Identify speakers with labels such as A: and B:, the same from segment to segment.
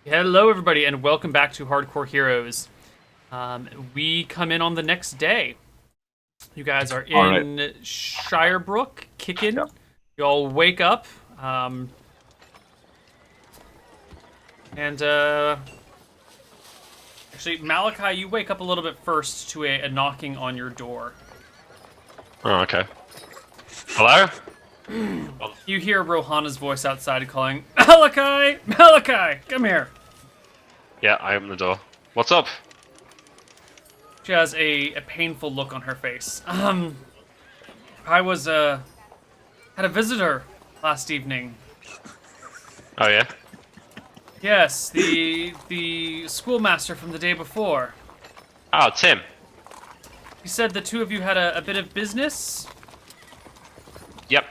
A: Hello, everybody, and welcome back to Hardcore Heroes. We come in on the next day. You guys are
B: All right.
A: in Shirebrook,
B: Yeah.
A: kicking. You all wake up, and actually, Malachi, you wake up a little bit first to a knocking on your door.
B: Oh, okay. Hello?
A: You hear Rohana's voice outside calling, Malachi! Malachi! Come here!
B: Yeah, I open the door. What's up?
A: She has a painful look on her face. I was, had a visitor last evening.
B: Oh, yeah?
A: Yes, the schoolmaster from the day before.
B: Oh, Tim.
A: He said the two of you had a bit of business,
B: Yep.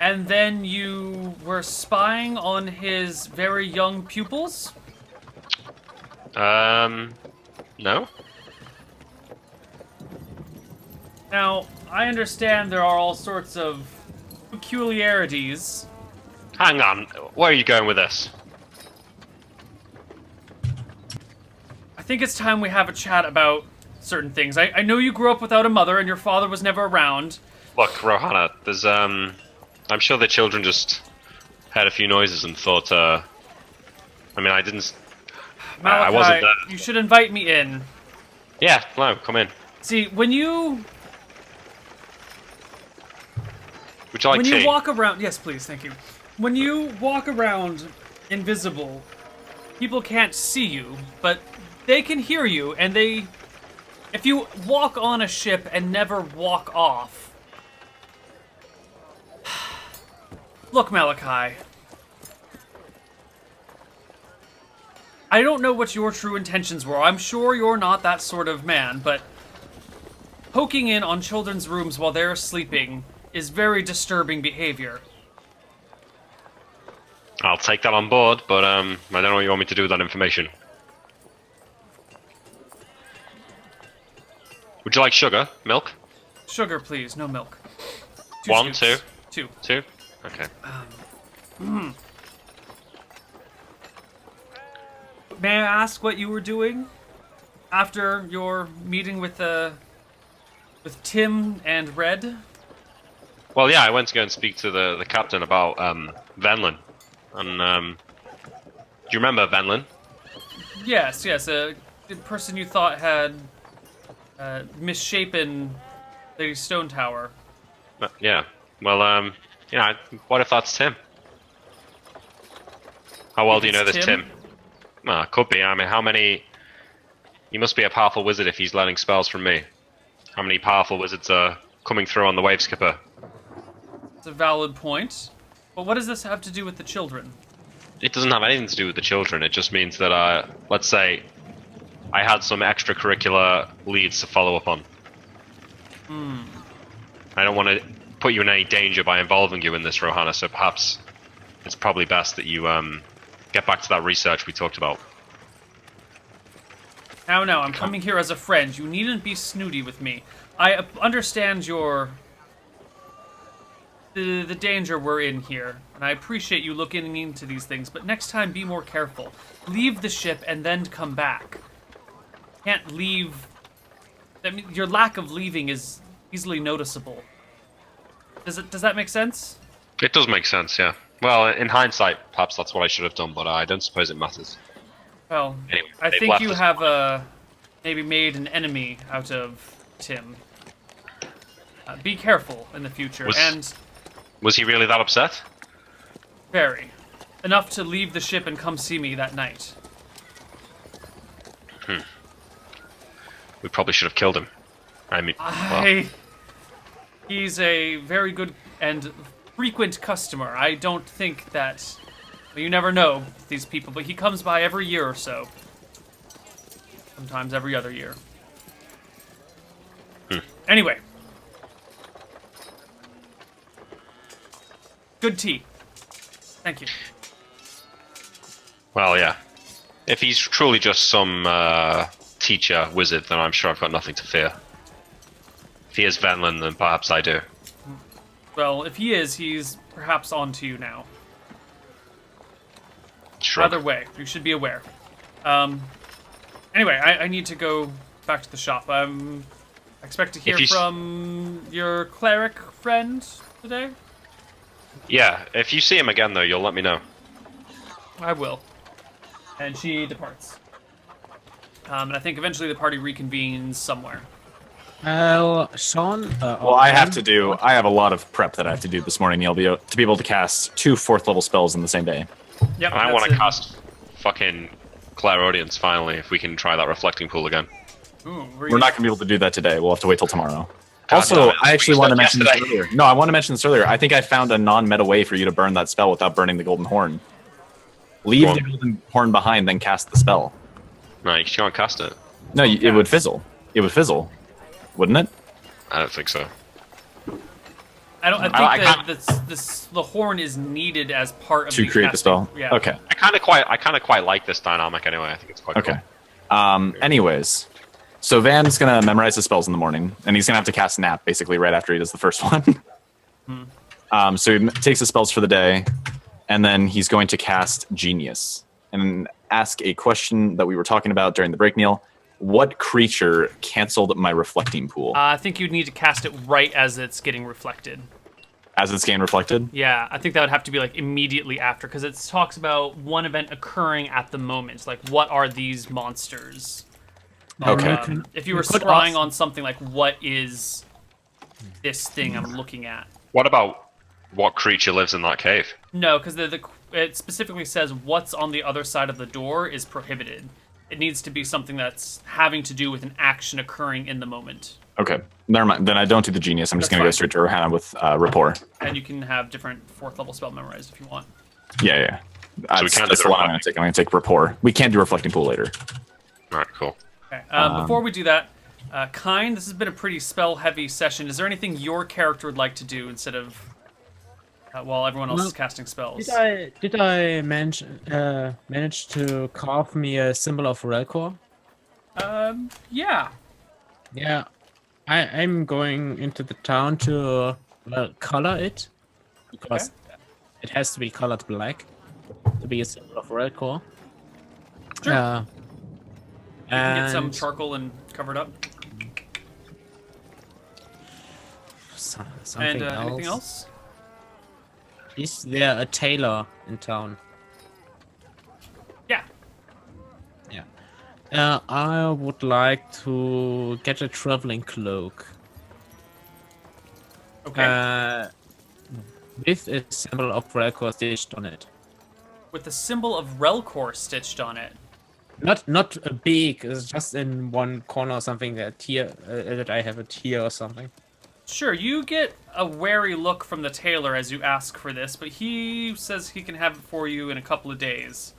A: and then you were spying on his very young pupils?
B: No?
A: Now, I understand there are all sorts of peculiarities.
B: Hang on. Where are you going with this?
A: I think it's time we have a chat about certain things. I know you grew up without a mother and your father was never around.
B: Look, Rohana, there's, I'm sure the children just heard a few noises and thought, I mean, I didn't...
A: Malachi,
B: I wasn't there.
A: you should invite me in.
B: Yeah, no, come in.
A: See, when you
B: Would you like
A: when
B: tea?
A: you walk around, yes, please, thank you. When you walk around invisible, people can't see you, but they can hear you, and if you walk on a ship and never walk off. Look, Malachi. I don't know what your true intentions were. I'm sure you're not that sort of man, but poking in on children's rooms while they're sleeping is very disturbing behavior.
B: I'll take that on board, but, I don't know what you want me to do with that information. Would you like sugar? Milk?
A: Sugar, please, no milk.
B: One,
A: scoops. Two.
B: Two? Okay.
A: May I ask what you were doing after your meeting with Tim and Red?
B: Well, yeah, I went to go and speak to the captain about Venlin, and do you remember Venlin?
A: Yes, the person you thought had misshapen Lady Stone Tower.
B: Yeah. Well, what if that's Tim? How well
A: If
B: do you know
A: it's
B: this
A: Tim?
B: Tim? Well, could be. I mean, how many? He must be a powerful wizard if he's learning spells from me. How many powerful wizards are coming through on the Wave Skipper?
A: It's a valid point. But what does this have to do with the children?
B: It doesn't have anything to do with the children. It just means that, let's say, I had some extracurricular leads to follow up on. I don't want to put you in any danger by involving you in this, Rohana, so perhaps it's probably best that you get back to that research we talked about.
A: Now, I'm coming here as a friend. You needn't be snooty with me. I understand the danger we're in here, and I appreciate you looking into these things, but next time be more careful. Leave the ship and then come back. Can't leave... I mean, your lack of leaving is easily noticeable. Does that make sense?
B: It does make sense, yeah. Well, in hindsight, perhaps that's what I should have done, but I don't suppose it matters.
A: Well,
B: Anyway,
A: I
B: they've
A: think
B: left
A: you
B: us
A: have maybe made an enemy out of Tim. Be careful in the future, and
B: Was he really that upset?
A: very. Enough to leave the ship and come see me that night.
B: We probably should have killed him. I mean, well,
A: He's a very good and frequent customer. I don't think that... Well, you never know with these people, but he comes by every year or so. Sometimes every other year. Anyway. Good tea. Thank you.
B: well, yeah. If he's truly just some teacher wizard, then I'm sure I've got nothing to fear. If he is Venlin, then perhaps I do.
A: Well, if he is, he's perhaps on to you now.
B: shrug.
A: Either way, you should be aware. Anyway, I need to go back to the shop. I expect to hear from your cleric friend today.
B: Yeah, if you see him again, though, you'll let me know.
A: I will. And she departs. And I think eventually the party reconvenes somewhere.
C: Sean.
D: Well, I have a lot of prep that I have to do this morning, Neil, to be able to cast 2 4th-level spells in the same day.
A: Yep.
B: I want to cast fucking Clairaudience finally. If we can try that reflecting pool again.
A: Ooh,
D: We're not going to be able to do that today. We'll have to wait till tomorrow.
B: God
D: Also,
B: damn it.
D: I actually want to mention this
B: Yesterday.
D: earlier. No, I want to mention this earlier. I think I found a non-meta way for you to burn that spell without burning the golden horn. Leave
B: Go on.
D: the golden horn behind, then cast the spell.
B: No, you can't cast it.
D: No, it would fizzle. It would fizzle, wouldn't it?
B: I don't think so.
A: I think that the horn is needed as part of
D: To create the
A: casting.
D: spell.
A: Yeah.
D: Okay.
B: I kind of quite like this dynamic anyway. I think it's quite
D: Okay.
B: cool.
D: Anyways, so Van's gonna memorize the spells in the morning, and he's gonna have to cast Nap basically right after he does the first one. So he takes the spells for the day, and then he's going to cast Genius and ask a question that we were talking about during the break, Neil. What creature canceled my reflecting pool
A: I think you'd need to cast it right as it's getting reflected.
D: as it's getting reflected?
A: Yeah, I think that would have to be like immediately after, because it talks about one event occurring at the moment. Like, what are these monsters?
D: Okay.
A: If you were
C: could
A: scrying
C: also-
A: on something like, what is this thing I'm looking at?
B: What about what creature lives in that cave?
A: No, because it specifically says what's on the other side of the door is prohibited. It needs to be something that's having to do with an action occurring in the moment.
D: Okay. Never mind. Then I don't do the Genius. I'm just
A: That's
D: gonna go
A: fine.
D: straight to Rohana with Rapport.
A: And you can have different 4th level spell memorized if you want.
D: Yeah.
B: So we can't
D: That's
B: do
D: the
B: the
D: one I'm gonna take. I'm gonna take Rapport. We can't do Reflecting Pool later.
B: All right, cool.
A: Okay. Before we do that, Kind, this has been a pretty spell-heavy session. Is there anything your character would like to do instead of while everyone else is casting spells?
C: Did I manage to carve me a symbol of Relcor?
A: Yeah.
C: Yeah, I'm going into the town to color it because it has to be colored black to be a symbol of Relcor.
A: Sure.
C: And
A: You can get some charcoal and cover it up.
C: something
A: And anything else?
C: Is there a tailor in town?
A: Yeah.
C: Yeah. I would like to get a traveling cloak.
A: Okay.
C: With a symbol of Relcor stitched on it.
A: With the symbol of Relcor stitched on it.
C: Not a big, it's just in one corner or something that I have a tier or something.
A: Sure, you get a wary look from the tailor as you ask for this, but he says he can have it for you in a couple of days.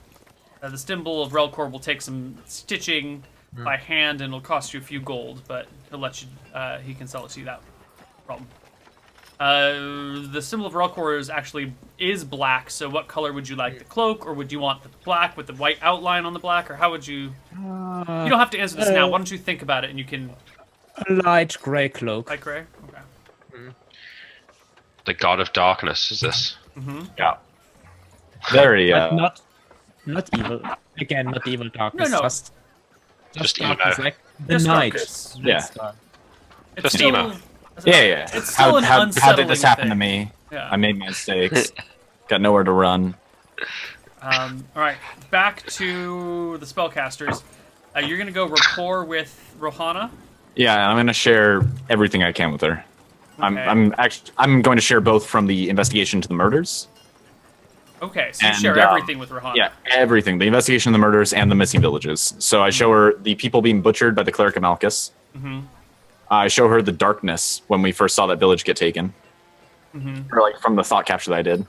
A: The symbol of Relcor will take some stitching by hand, and it'll cost you a few gold, but he'll let you. He can sell it to you. That problem. The symbol of Relcor is black. So, what color would you like the cloak, or would you want the black with the white outline on the black, or how would you? You don't have to answer this now. Why don't you think about it, and you can.
C: A light grey cloak.
A: Light gray. Okay.
B: The God of Darkness is this?
D: Yeah. Very.
C: But not evil. Again, not evil darkness.
A: No.
B: Just
C: darkness,
B: emo.
C: like the
A: Just
C: night.
A: darkness.
D: Yeah.
A: It's
B: Just
A: still,
B: emo.
D: Yeah.
A: It's still an
D: How
A: unsettling
D: did this happen
A: thing.
D: to me?
A: Yeah.
D: I made mistakes. Got nowhere to run.
A: All right, back to the spellcasters. You're gonna go rapport with Rohana.
D: Yeah, I'm gonna share everything I can with her.
A: Okay.
D: I'm going to share both from the investigation to the murders.
A: Okay, so you
D: And,
A: share everything with Rohana.
D: Yeah, everything. The investigation of the murders and the missing villages. So I show her the people being butchered by the cleric of Malchus. I show her the darkness when we first saw that village get taken. Or like from the thought capture that I did.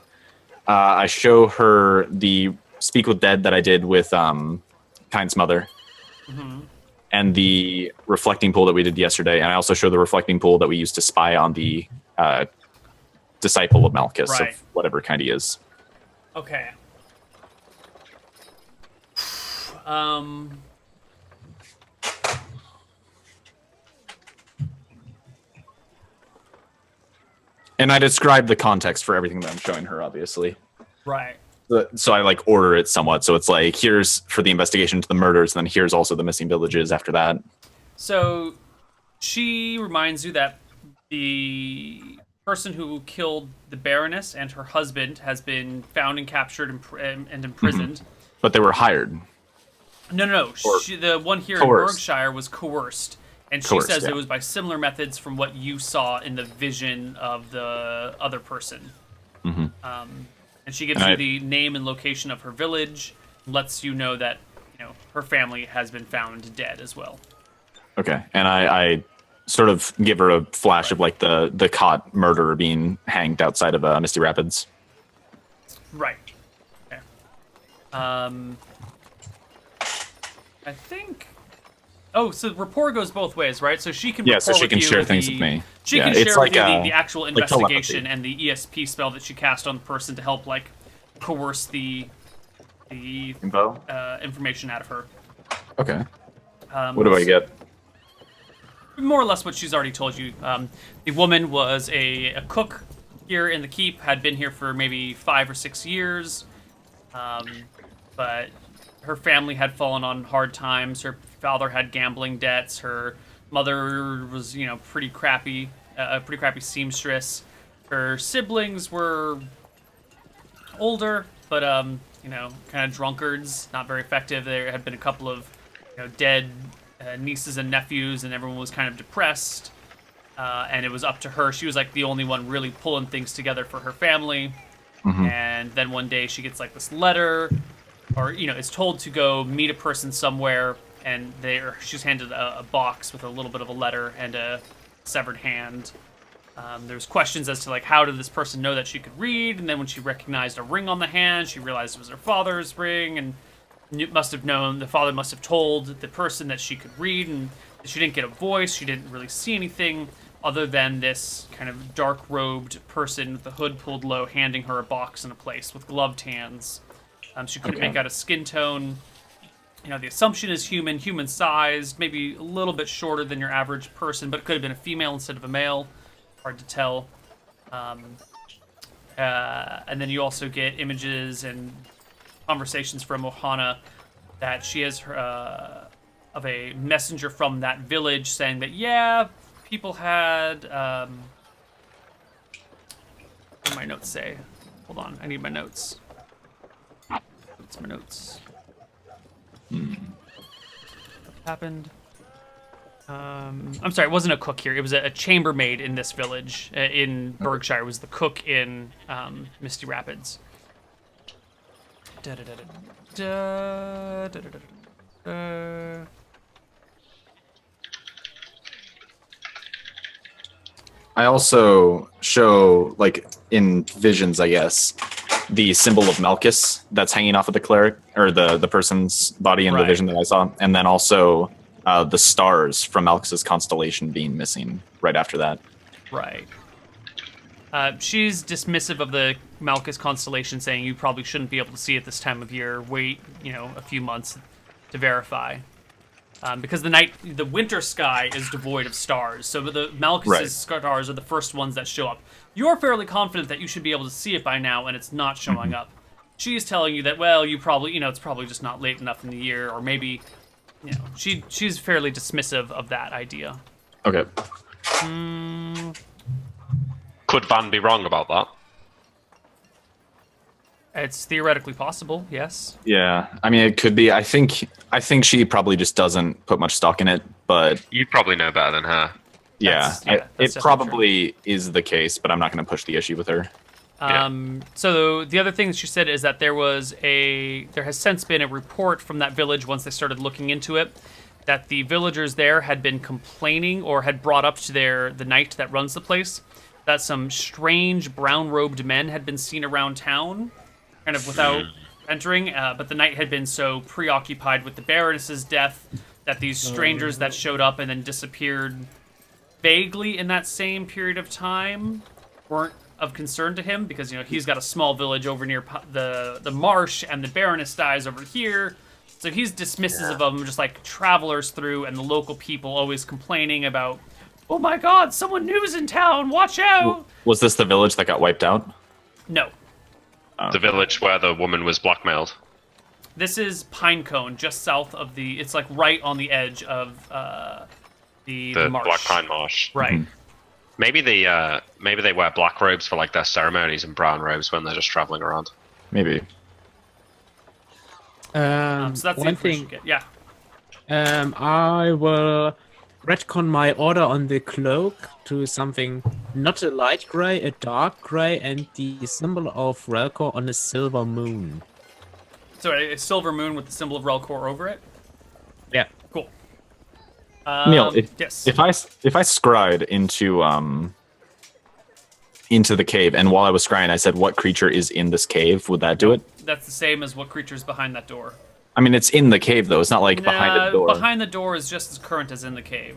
D: I show her the speak with dead that I did with Kind's mother. And the reflecting pool that we did yesterday. And I also show the reflecting pool that we used to spy on the disciple of Malchus,
A: Right.
D: of whatever kind he is.
A: Okay.
D: And I describe the context for everything that I'm showing her, obviously.
A: Right.
D: So I like order it somewhat. So it's like, here's for the investigation to the murders, and then here's also the missing villages after that.
A: So she reminds you that the person who killed the Baroness and her husband has been found and captured and imprisoned.
D: But they were hired.
A: No.
D: Or
A: The one here
D: coerced.
A: in Berkshire was coerced. And she
D: Coerced,
A: says
D: yeah.
A: it was by similar methods from what you saw in the vision of the other person. And she gives you the name and location of her village, lets you know that her family has been found dead as well.
D: Okay, and I sort of give her a flash of like the caught murderer being hanged outside of Misty Rapids.
A: Right. Okay. I think. Oh, so rapport goes both ways, right? So she can.
D: Yeah, so
A: rapport
D: she
A: with
D: can
A: you
D: share things with me.
A: She
D: Yeah,
A: can
D: it's
A: share with
D: like,
A: you the actual
D: like
A: investigation
D: telepathy.
A: and the ESP spell that she cast on the person to help like coerce the
D: Info.
A: information out of her.
D: Okay. What do I get?
A: More or less what she's already told you. The woman was a cook here in the keep, had been here for maybe 5 or 6 years, but her family had fallen on hard times. Her father had gambling debts. Her mother was, pretty crappy, a pretty crappy seamstress. Her siblings were older, but kind of drunkards, not very effective. There had been a couple of dead nieces and nephews, and everyone was kind of depressed. And it was up to her. She was like the only one really pulling things together for her family. And then one day she gets like this letter, or is told to go meet a person somewhere, and she's handed a box with a little bit of a letter and a severed hand. There's questions as to like how did this person know that she could read, and then when she recognized a ring on the hand, she realized it was her father's ring, and must have known the father must have told the person that she could read, and she didn't get a voice. She didn't really see anything other than this kind of dark-robed person with the hood pulled low handing her a box and a place with gloved hands. She couldn't make out a skin tone. The assumption is human-sized, maybe a little bit shorter than your average person, but it could have been a female instead of a male. Hard to tell. And then you also get images and conversations from Rohana that she has of a messenger from that village saying that, people had... what do my notes say? Hold on, I need my notes. What's my notes? What happened? I'm sorry, it wasn't a cook here. It was a chambermaid in this village in Berkshire. It was the cook in Misty Rapids.
D: I also show, like, in visions, I guess, the symbol of Malchus that's hanging off of the cleric, or the person's body in the
A: Right.
D: vision that I saw, and then also the stars from Malchus's constellation being missing right after that.
A: Right. She's dismissive of the Malchus constellation, saying you probably shouldn't be able to see it this time of year. Wait, a few months to verify. Because the winter sky is devoid of stars, so the Malchus's stars are the first ones that show up. You're fairly confident that you should be able to see it by now, and it's not showing up. She's telling you that, well, you probably, it's probably just not late enough in the year, or maybe, she's fairly dismissive of that idea.
D: Okay.
B: Could Van be wrong about that?
A: It's theoretically possible, yes.
D: Yeah, I mean, it could be. I think she probably just doesn't put much stock in it, but
B: You probably know better than her.
A: That's
D: it
A: definitely
D: probably is the case, but I'm not going to push the issue with her.
A: So the other thing that she said is that there has since been a report from that village once they started looking into it, that the villagers there had been complaining or had brought up to the knight that runs the place that some strange brown-robed men had been seen around town, kind of without entering, but the knight had been so preoccupied with the Baroness's death that these strangers that showed up and then disappeared vaguely in that same period of time weren't of concern to him, because he's got a small village over near the marsh, and the Baroness dies over here, so he's dismissive of them, just like travelers through, and the local people always complaining about, oh my god, someone new's in town, watch out.
D: Was this the village that got wiped out?
A: No.
B: The village where the woman was blackmailed.
A: This is Pinecone, just south of the. It's like right on the edge of the marsh.
B: Black Pine Marsh.
A: Right.
B: Maybe they wear black robes for like their ceremonies and brown robes when they're just traveling around.
D: Maybe.
A: So that's the
C: one
A: information
C: thing.
A: you get. Yeah.
C: I will retcon my order on the cloak to something not a light gray, a dark gray, and the symbol of Relkor on a silver moon.
A: So a silver moon with the symbol of Relkor over it.
C: Yeah.
A: Cool.
D: Neil,
A: yes.
D: if I scryed into the cave, and while I was scrying, I said, "What creature is in this cave?" Would that do it?
A: That's the same as what creature's behind that door.
D: I mean, it's in the cave though. It's not like behind the door.
A: Behind the door is just as current as in the cave.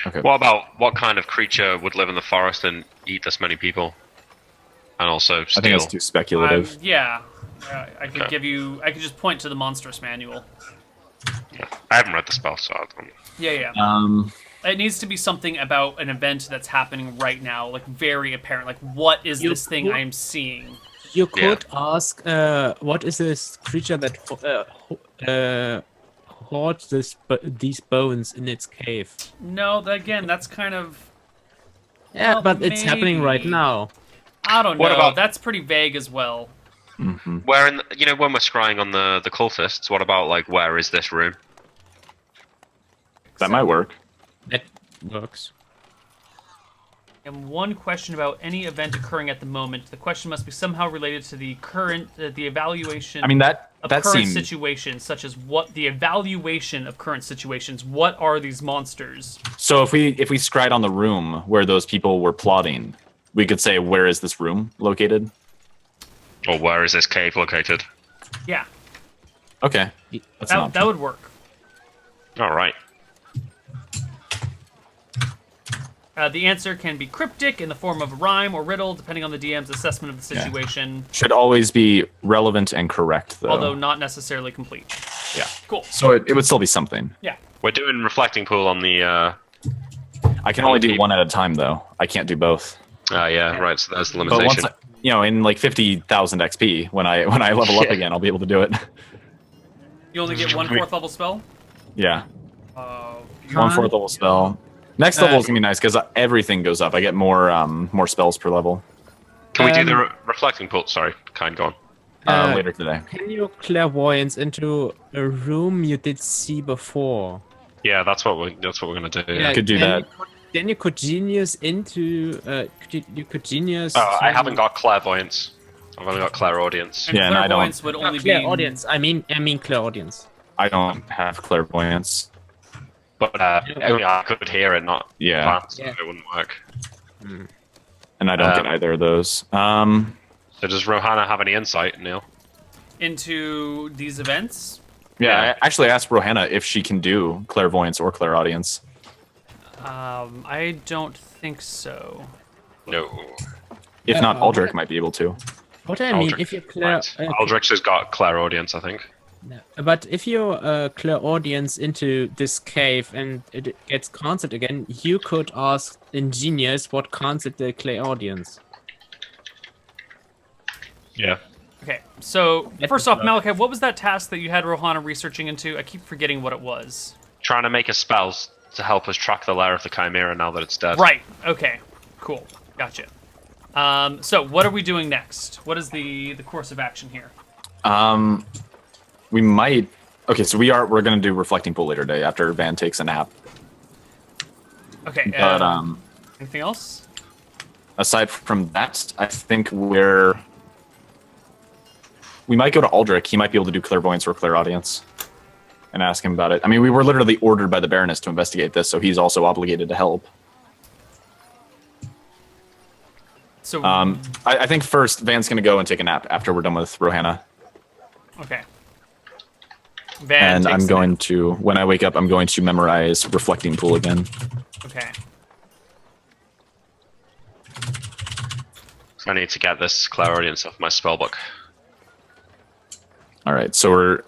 D: Okay.
B: What kind of creature would live in the forest and eat this many people? And also steal?
D: I think that's too speculative.
A: Yeah. I could
B: Okay.
A: give you. I could just point to the monstrous manual.
B: I haven't read the spell, so I don't...
A: Yeah. It needs to be something about an event that's happening right now, like very apparent. Like, what is this thing I am seeing?
C: You could ask, what is this creature that hoards these bones in its cave?
A: No, again, that's kind of.
C: Yeah,
A: Well,
C: but it's happening right
A: maybe.
C: now.
A: I don't know.
B: What about-
A: That's pretty vague as well.
B: Where in when we're scrying on the cultists, what about like where is this room?
D: That might work.
C: That works.
A: And one question about any event occurring at the moment. The question must be somehow related to the current, the evaluation.
D: I mean, that
A: of
D: that
A: current
D: seems.
A: situations, such as what the evaluation of current situations. What are these monsters?
D: So if we scryed on the room where those people were plotting, we could say, "Where is this room located?"
B: Or where is this cave located?
A: Yeah,
D: Okay, that's an option.
A: that would work.
B: All right.
A: The answer can be cryptic in the form of a rhyme or riddle, depending on the DM's assessment of the situation,
D: Should always be relevant and correct, though.
A: although not necessarily complete.
D: yeah.
A: Cool.
D: So it would still be something.
A: Yeah.
B: We're doing reflecting pool on the.
D: I can only do one at a time, though. I can't do both.
B: Yeah, right. So that's the
D: But
B: limitation.
D: once, in like 50,000 XP, when I level up
B: Yeah.
D: again, I'll be able to do it.
A: You only get one 4th level spell?
D: Yeah,
A: Uh,
D: 1/4 level spell. Next level is gonna be nice because everything goes up. I get more spells per level
B: Can we do the reflecting pool? Sorry, go on.
D: later today.
C: Can you clairvoyance into a room you did see before?
B: Yeah, that's what we're gonna do. Yeah.
D: could do that.
C: Then you could genius into you could genius.
B: Oh, I haven't got clairvoyance. I've only got clairaudience.
A: and
D: Yeah, and I don't-
A: clairvoyance would only be...
C: clairaudience. I mean clairaudience.
D: I don't have clairvoyance.
B: But only I could hear it, not
D: Yeah.
B: plants,
C: Yeah.
B: so it wouldn't work.
D: And I don't get either of those.
B: So does Rohana have any insight, Neil?
A: into these events.
D: Yeah, I actually asked Rohana if she can do clairvoyance or clairaudience.
A: I don't think so.
B: No.
D: If not, Aldrich might be able to.
C: What I mean,
B: Aldrich,
C: if you clair,
B: right. Aldrich has got clairaudience, I think.
C: but if you clairaudience into this cave and it gets cancelled again, you could ask Ingenious what cancelled the clairaudience.
B: Yeah.
A: Okay, so
C: Let
A: first
C: me
A: off,
C: look.
A: Malachi, what was that task that you had Rohana researching into? I keep forgetting what it was.
B: Trying to make a spell to help us track the lair of the Chimera now that it's dead.
A: Right, okay, cool, gotcha. So what are we doing next? What is the course of action here?
D: We might. Okay, so we're gonna do reflecting pool later today after Van takes a nap.
A: Okay,
D: But
A: anything else?
D: aside from that, I think we might go to Aldrich. He might be able to do clairvoyance or clairaudience, and ask him about it. I mean, we were literally ordered by the Baroness to investigate this, so he's also obligated to help.
A: So,
D: I think first Van's gonna go and take a nap after we're done with Rohana,
A: okay. Van
D: and
A: takes
D: I'm
A: the
D: going
A: nap.
D: to, when I wake up, I'm going to memorize reflecting pool again.
A: Okay.
B: I need to get this clairaudience off my spellbook.
D: All right, so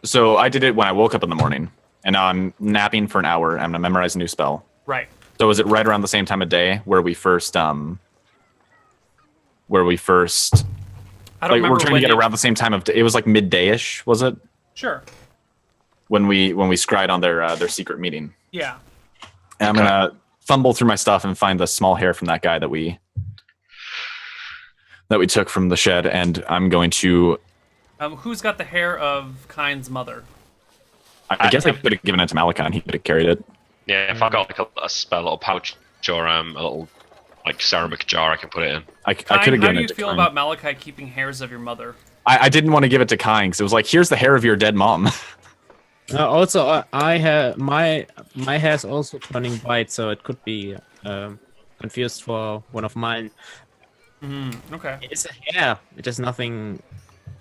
D: so I did it when I woke up in the morning, and now I'm napping for an hour. I'm gonna memorize a new spell.
A: Right.
D: So is it right around the same time of day where we first
A: I don't
D: Like
A: remember
D: we're trying to
A: when
D: get around the same time of it was like midday-ish, was it?
A: Sure.
D: When we scried on their secret meeting.
A: Yeah.
D: And I'm gonna fumble through my stuff and find the small hair from that guy that we took from the shed, and I'm going to.
A: Who's got the hair of Kind's mother?
D: I guess I could have given it to Malachi, and he could have carried it.
B: Yeah, if I got like a little pouch or a little like ceramic jar, I can put it in.
D: I could have given it to
A: How do you feel
D: Kine.
A: about Malachi keeping hairs of your mother?
D: I didn't want to give it to Kine because it was like, here's the hair of your dead mom.
C: Also, I have my hair's also turning white, so it could be confused for one of mine.
A: Okay.
C: It's a hair. It is nothing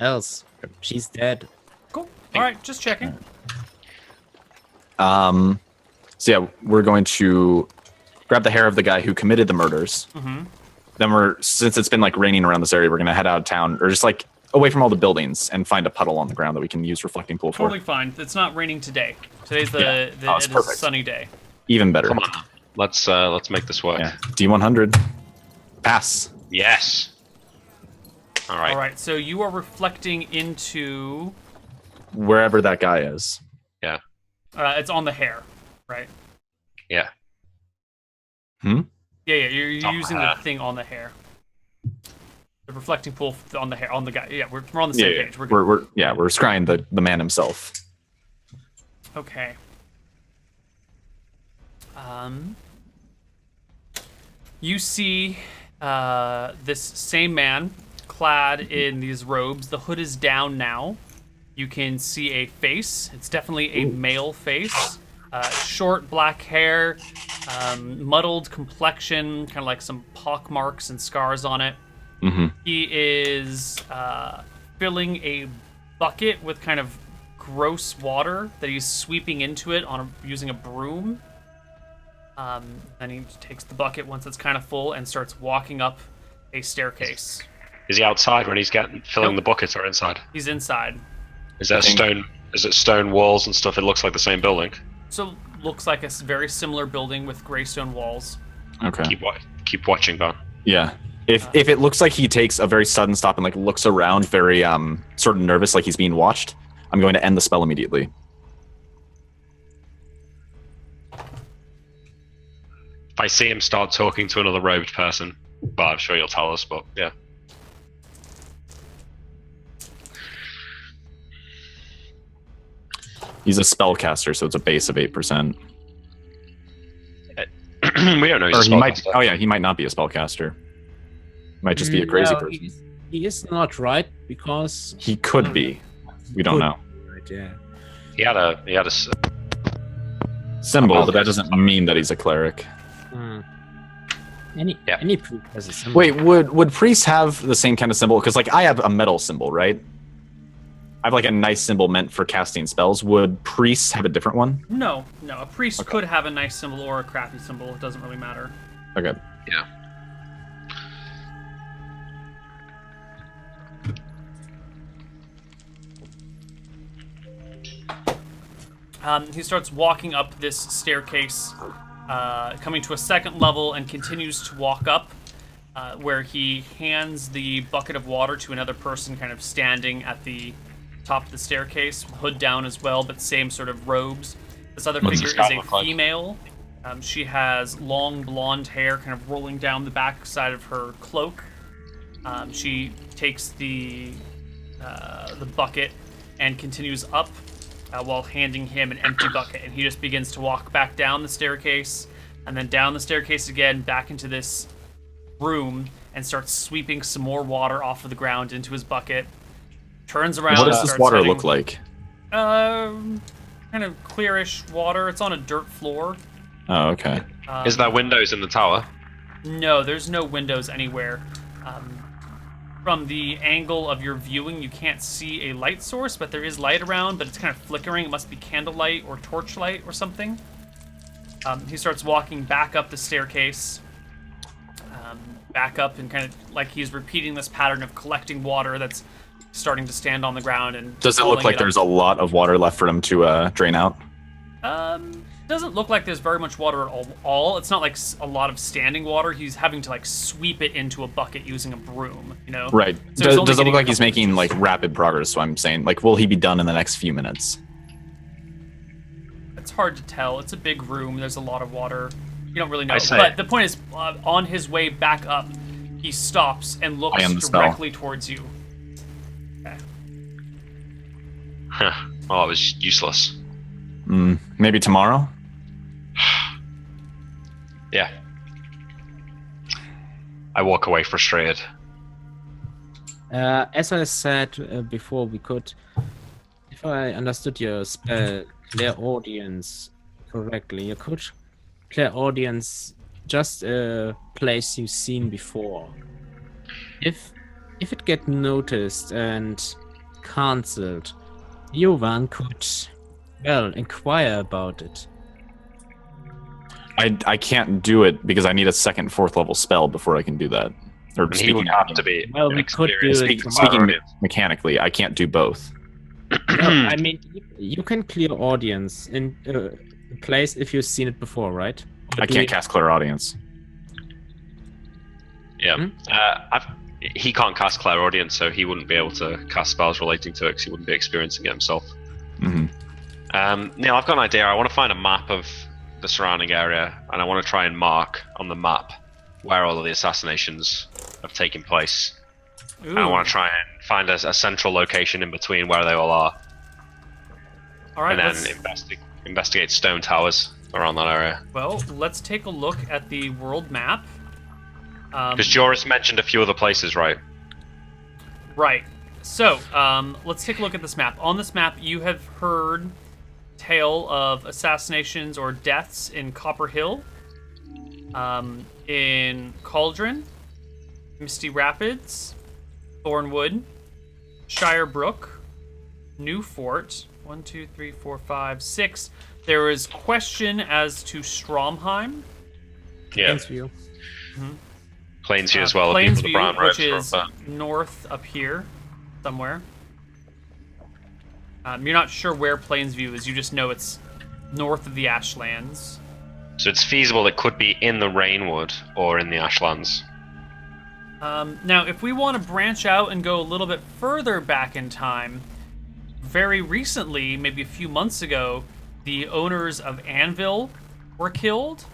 C: else. She's dead.
A: Cool. All right, just checking.
D: So yeah, we're going to grab the hair of the guy who committed the murders. Then since it's been like raining around this area, we're gonna head out of town, or just like away from all the buildings, and find a puddle on the ground that we can use reflecting pool for.
A: Totally fine. It's not raining today. Today's
D: it's
A: it is a
D: perfect.
A: sunny day.
D: Even better.
B: Come on, let's make this work.
D: Yeah. D100. Pass.
B: Yes. All right.
A: All right. So you are reflecting into.
D: Wherever that guy is.
B: Yeah.
A: It's on the hair, right?
B: Yeah.
A: Yeah. You're
B: on the
A: using
B: hair.
A: the thing on the hair. The reflecting pool on the hair on the guy. Yeah, we're on the same page. We're good.
D: We're scrying the man himself.
A: Okay. You see this same man clad in these robes. The hood is down now. You can see a face. It's definitely a male face. Short black hair, muddled complexion, kind of like some pock marks and scars on it. He is filling a bucket with kind of gross water that he's sweeping into it using a broom. Then he takes the bucket once it's kind of full and starts walking up a staircase.
B: Is he outside when he's filling the buckets, or inside?
A: He's inside.
B: Is that stone? Is it stone walls and stuff? It looks like the same building.
A: So looks like a very similar building with gray stone walls.
D: Okay.
B: Keep watching, Van.
D: Yeah. If it looks like he takes a very sudden stop and like looks around very sort of nervous, like he's being watched, I'm going to end the spell immediately.
B: If I see him start talking to another robed person, but I'm sure you'll tell us. But yeah.
D: He's a spellcaster, so it's a base of 8%.
B: We don't know.
D: Or he might. Oh yeah, he might not be a spellcaster. Might just be a crazy
C: No,
D: person.
C: He is not right because
D: He could be. We don't know.
C: Right, yeah.
B: He had a
D: Symbol, but that doesn't mean that he's a cleric.
C: Any priest has a symbol.
D: Wait, would priests have the same kind of symbol? Because like I have a metal symbol, right? I have like a nice symbol meant for casting spells. Would priests have a different one?
A: No. A priest could have a nice symbol or a crappy symbol. It doesn't really matter.
D: Okay.
B: yeah.
A: He starts walking up this staircase, coming to a second level, and continues to walk up, where he hands the bucket of water to another person kind of standing at the top of the staircase, hood down as well, but same sort of robes. This other
B: What's
A: figure
B: this guy
A: is
B: look
A: a
B: like?
A: female. She has long blonde hair kind of rolling down the back side of her cloak. She takes the bucket and continues up while handing him an empty bucket, and he just begins to walk back down the staircase and then down the staircase again back into this room and starts sweeping some more water off of the ground into his bucket. Turns around.
D: What does
A: and
D: this
A: starts
D: water
A: heading-
D: look like?
A: Kind of clearish water. It's on a dirt floor.
D: Oh, okay.
B: Is there windows in the tower?
A: No, there's no windows anywhere. From the angle of your viewing, you can't see a light source, but there is light around, but it's kind of flickering. It must be candlelight or torchlight or something. He starts walking back up the staircase, back up, and kind of like he's repeating this pattern of collecting water that's starting to stand on the ground. And
D: Does it look
A: pulling
D: like
A: up.
D: there's a lot of water left for him to drain out?
A: Doesn't look like there's very much water at all. It's not like a lot of standing water. He's having to like sweep it into a bucket using a broom, you know?
D: Right.
A: So he's only
D: Does it
A: getting
D: look like
A: a
D: he's
A: couple
D: making
A: inches.
D: like rapid progress? So I'm saying, like, will he be done in the next few minutes?
A: It's hard to tell. It's a big room. There's a lot of water. You don't really know.
B: I say-
A: But the point is, on his way back up, he stops and looks
D: I am the spell.
A: directly towards you. Okay.
B: Huh. Well, it was useless.
D: Maybe tomorrow.
B: Yeah. I walk away frustrated.
C: As I said before, we could, if I understood your spell, clear audience correctly, you could clear audience just a place you've seen before. If it get noticed and cancelled, Jovan could, well, inquire about it.
D: I can't do it because I need a second, 4th level spell before I can do that. Or
B: And he would have to be
C: Well,
B: an
C: we could do
B: experienced
C: it
D: speaking mechanically, I can't do both.
C: No, I mean, you can clear audience in a place if you've seen it before, right? Or
D: I
C: do
D: can't
C: it-
D: cast clear audience.
B: Yeah. He can't cast clairaudience, so he wouldn't be able to cast spells relating to it because he wouldn't be experiencing it himself. Neil, I've got an idea. I want to find a map of the surrounding area, and I want to try and mark on the map where all of the assassinations have taken place.
A: Ooh.
B: And I want to try and find a central location in between where they all are,
A: All right,
B: and then investigate stone towers around that area.
A: let's take a look at the world map.
B: Because Joris mentioned a few other places, right?
A: Right. So, let's take a look at this map. On this map, you have heard tale of assassinations or deaths in Copper Hill, in Cauldron, Misty Rapids, Thornwood, Shire Brook, New Fort. 1, 2, 3, 4, 5, 6. There is question as to Stromheim.
B: Yeah.
C: Plains-View.
B: Plains-View as well. The people with the
A: Plainsview,
B: brown
A: which
B: robes
A: is
B: are up
A: north up here, somewhere. You're not sure where Plainsview is. You just know it's north of the Ashlands.
B: there. So it's feasible it could be in the Rainwood or in the Ashlands.
A: Now, if we want to branch out and go a little bit further back in time, very recently, maybe a few months ago, the owners of Anvil were killed.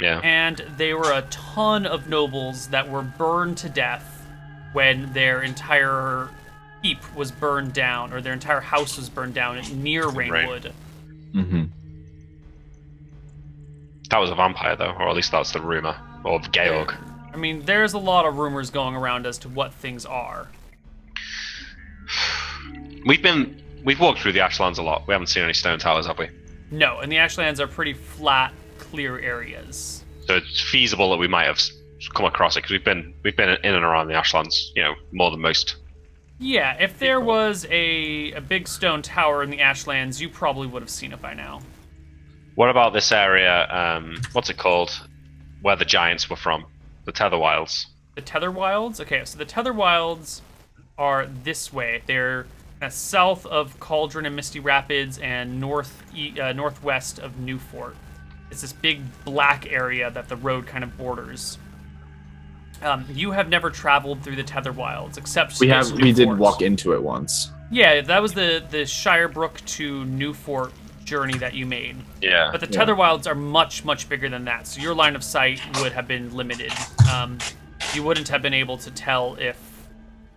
B: Yeah.
A: And there were a ton of nobles that were burned to death when their entire keep was burned down, or their entire house was burned down near Rainwood.
B: That was a vampire, though, or at least that's the rumor. Or Georg.
A: I mean, there's a lot of rumors going around as to what things are.
B: We've walked through the Ashlands a lot. We haven't seen any stone towers, have we?
A: No, and the Ashlands are pretty flat, clear areas.
B: So it's feasible that we might have come across it because we've been in and around the Ashlands, more than most.
A: Yeah, if there was a big stone tower in the Ashlands, you probably would have seen it by now.
B: What about this area? What's it called? Where the giants were from? The Tether Wilds.
A: The Tether Wilds? Okay, so the Tether Wilds are this way. They're south of Cauldron and Misty Rapids and northwest of New Fort. It's this big black area that the road kind of borders. You have never traveled through the Tether Wilds, except
D: We
A: New
D: did
A: Fort.
D: walk into it once.
A: Yeah, that was the Shire Brook to New Fort journey that you made.
B: Yeah.
A: But the Tether Wilds are much, much bigger than that, so your line of sight would have been limited. You wouldn't have been able to tell if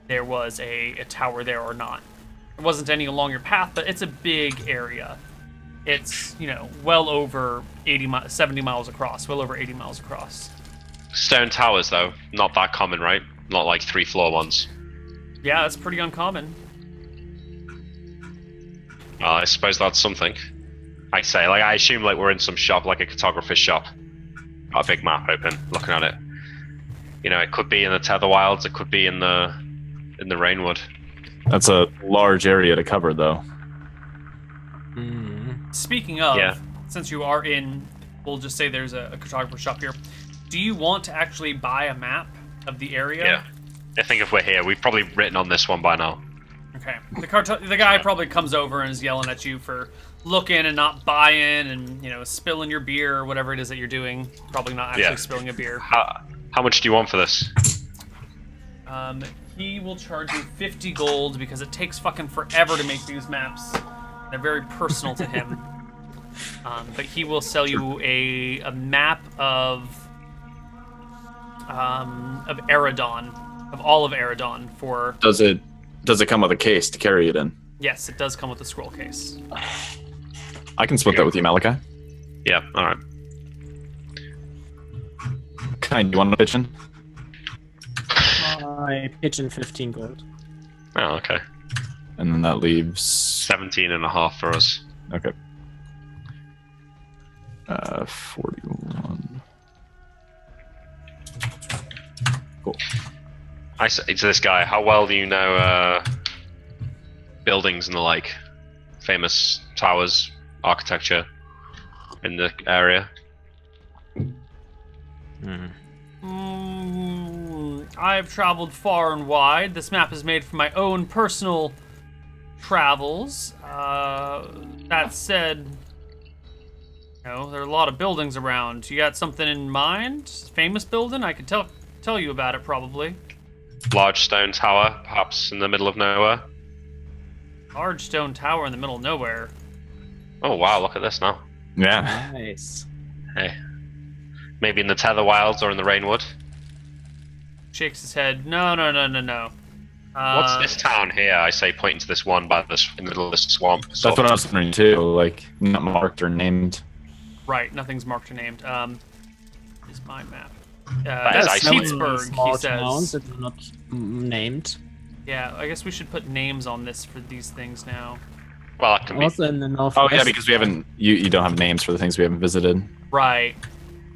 A: there was a tower there or not. There wasn't any along your path, but it's a big area. It's, well over 70 miles across, well over 80 miles across.
B: Stone towers, though, not that common, right? Not like 3-floor ones.
A: Yeah, that's pretty uncommon.
B: I suppose that's something. I say, I assume we're in some shop, like a cartographer's shop. Got a big map open, looking at it. It could be in the Tether Wilds, it could be in the Rainwood.
D: That's a large area to cover, though.
A: Speaking of,
B: Yeah.
A: since you are in, we'll just say there's a cartographer shop here. Do you want to actually buy a map of the area?
B: Yeah. I think if we're here, we've probably written on this one by now.
A: Okay. The guy probably comes over and is yelling at you for looking and not buying and, spilling your beer or whatever it is that you're doing. Probably not actually spilling a beer.
B: How much do you want for this?
A: He will charge you 50 gold because it takes fucking forever to make these maps. They're very personal to him. But he will sell you a map of Eridon, of all of Eridon for...
D: Does it come with a case to carry it in?
A: Yes, it does come with a scroll case.
D: I can split that with you, Malachi.
B: Yeah, alright.
D: Do you want to pitch in?
C: I pitch in 15 gold.
B: Oh, okay.
D: And then that leaves
B: 17.5 for us.
D: Okay. 41. Cool.
B: I say to this guy, how well do you know buildings and the like? Famous towers, architecture in the area?
A: I've traveled far and wide. This map is made for my own personal travels. That said, there are a lot of buildings around. You got something in mind? Famous building? I could tell you about it, probably.
B: Large stone tower, perhaps in the middle of nowhere.
A: Large stone tower in the middle of nowhere.
B: Oh wow, look at this now.
D: Yeah.
C: Nice.
B: Hey. Maybe in the Tether Wilds or in the Rainwood.
A: Shakes his head. No.
B: What's this town here? I say, pointing to this one in the middle of this swamp.
D: That's what I was wondering too. Like, not marked or named.
A: Right, nothing's marked or named. Is my map.
B: That
A: That's
B: is
A: Pittsburgh,
C: Small
A: he says.
C: towns that are not named.
A: Yeah, I guess we should put names on this for these things now.
B: Well, it can be.
C: Also in the northwest.
D: Oh yeah, because we haven't. You don't have names for the things we haven't visited.
A: Right.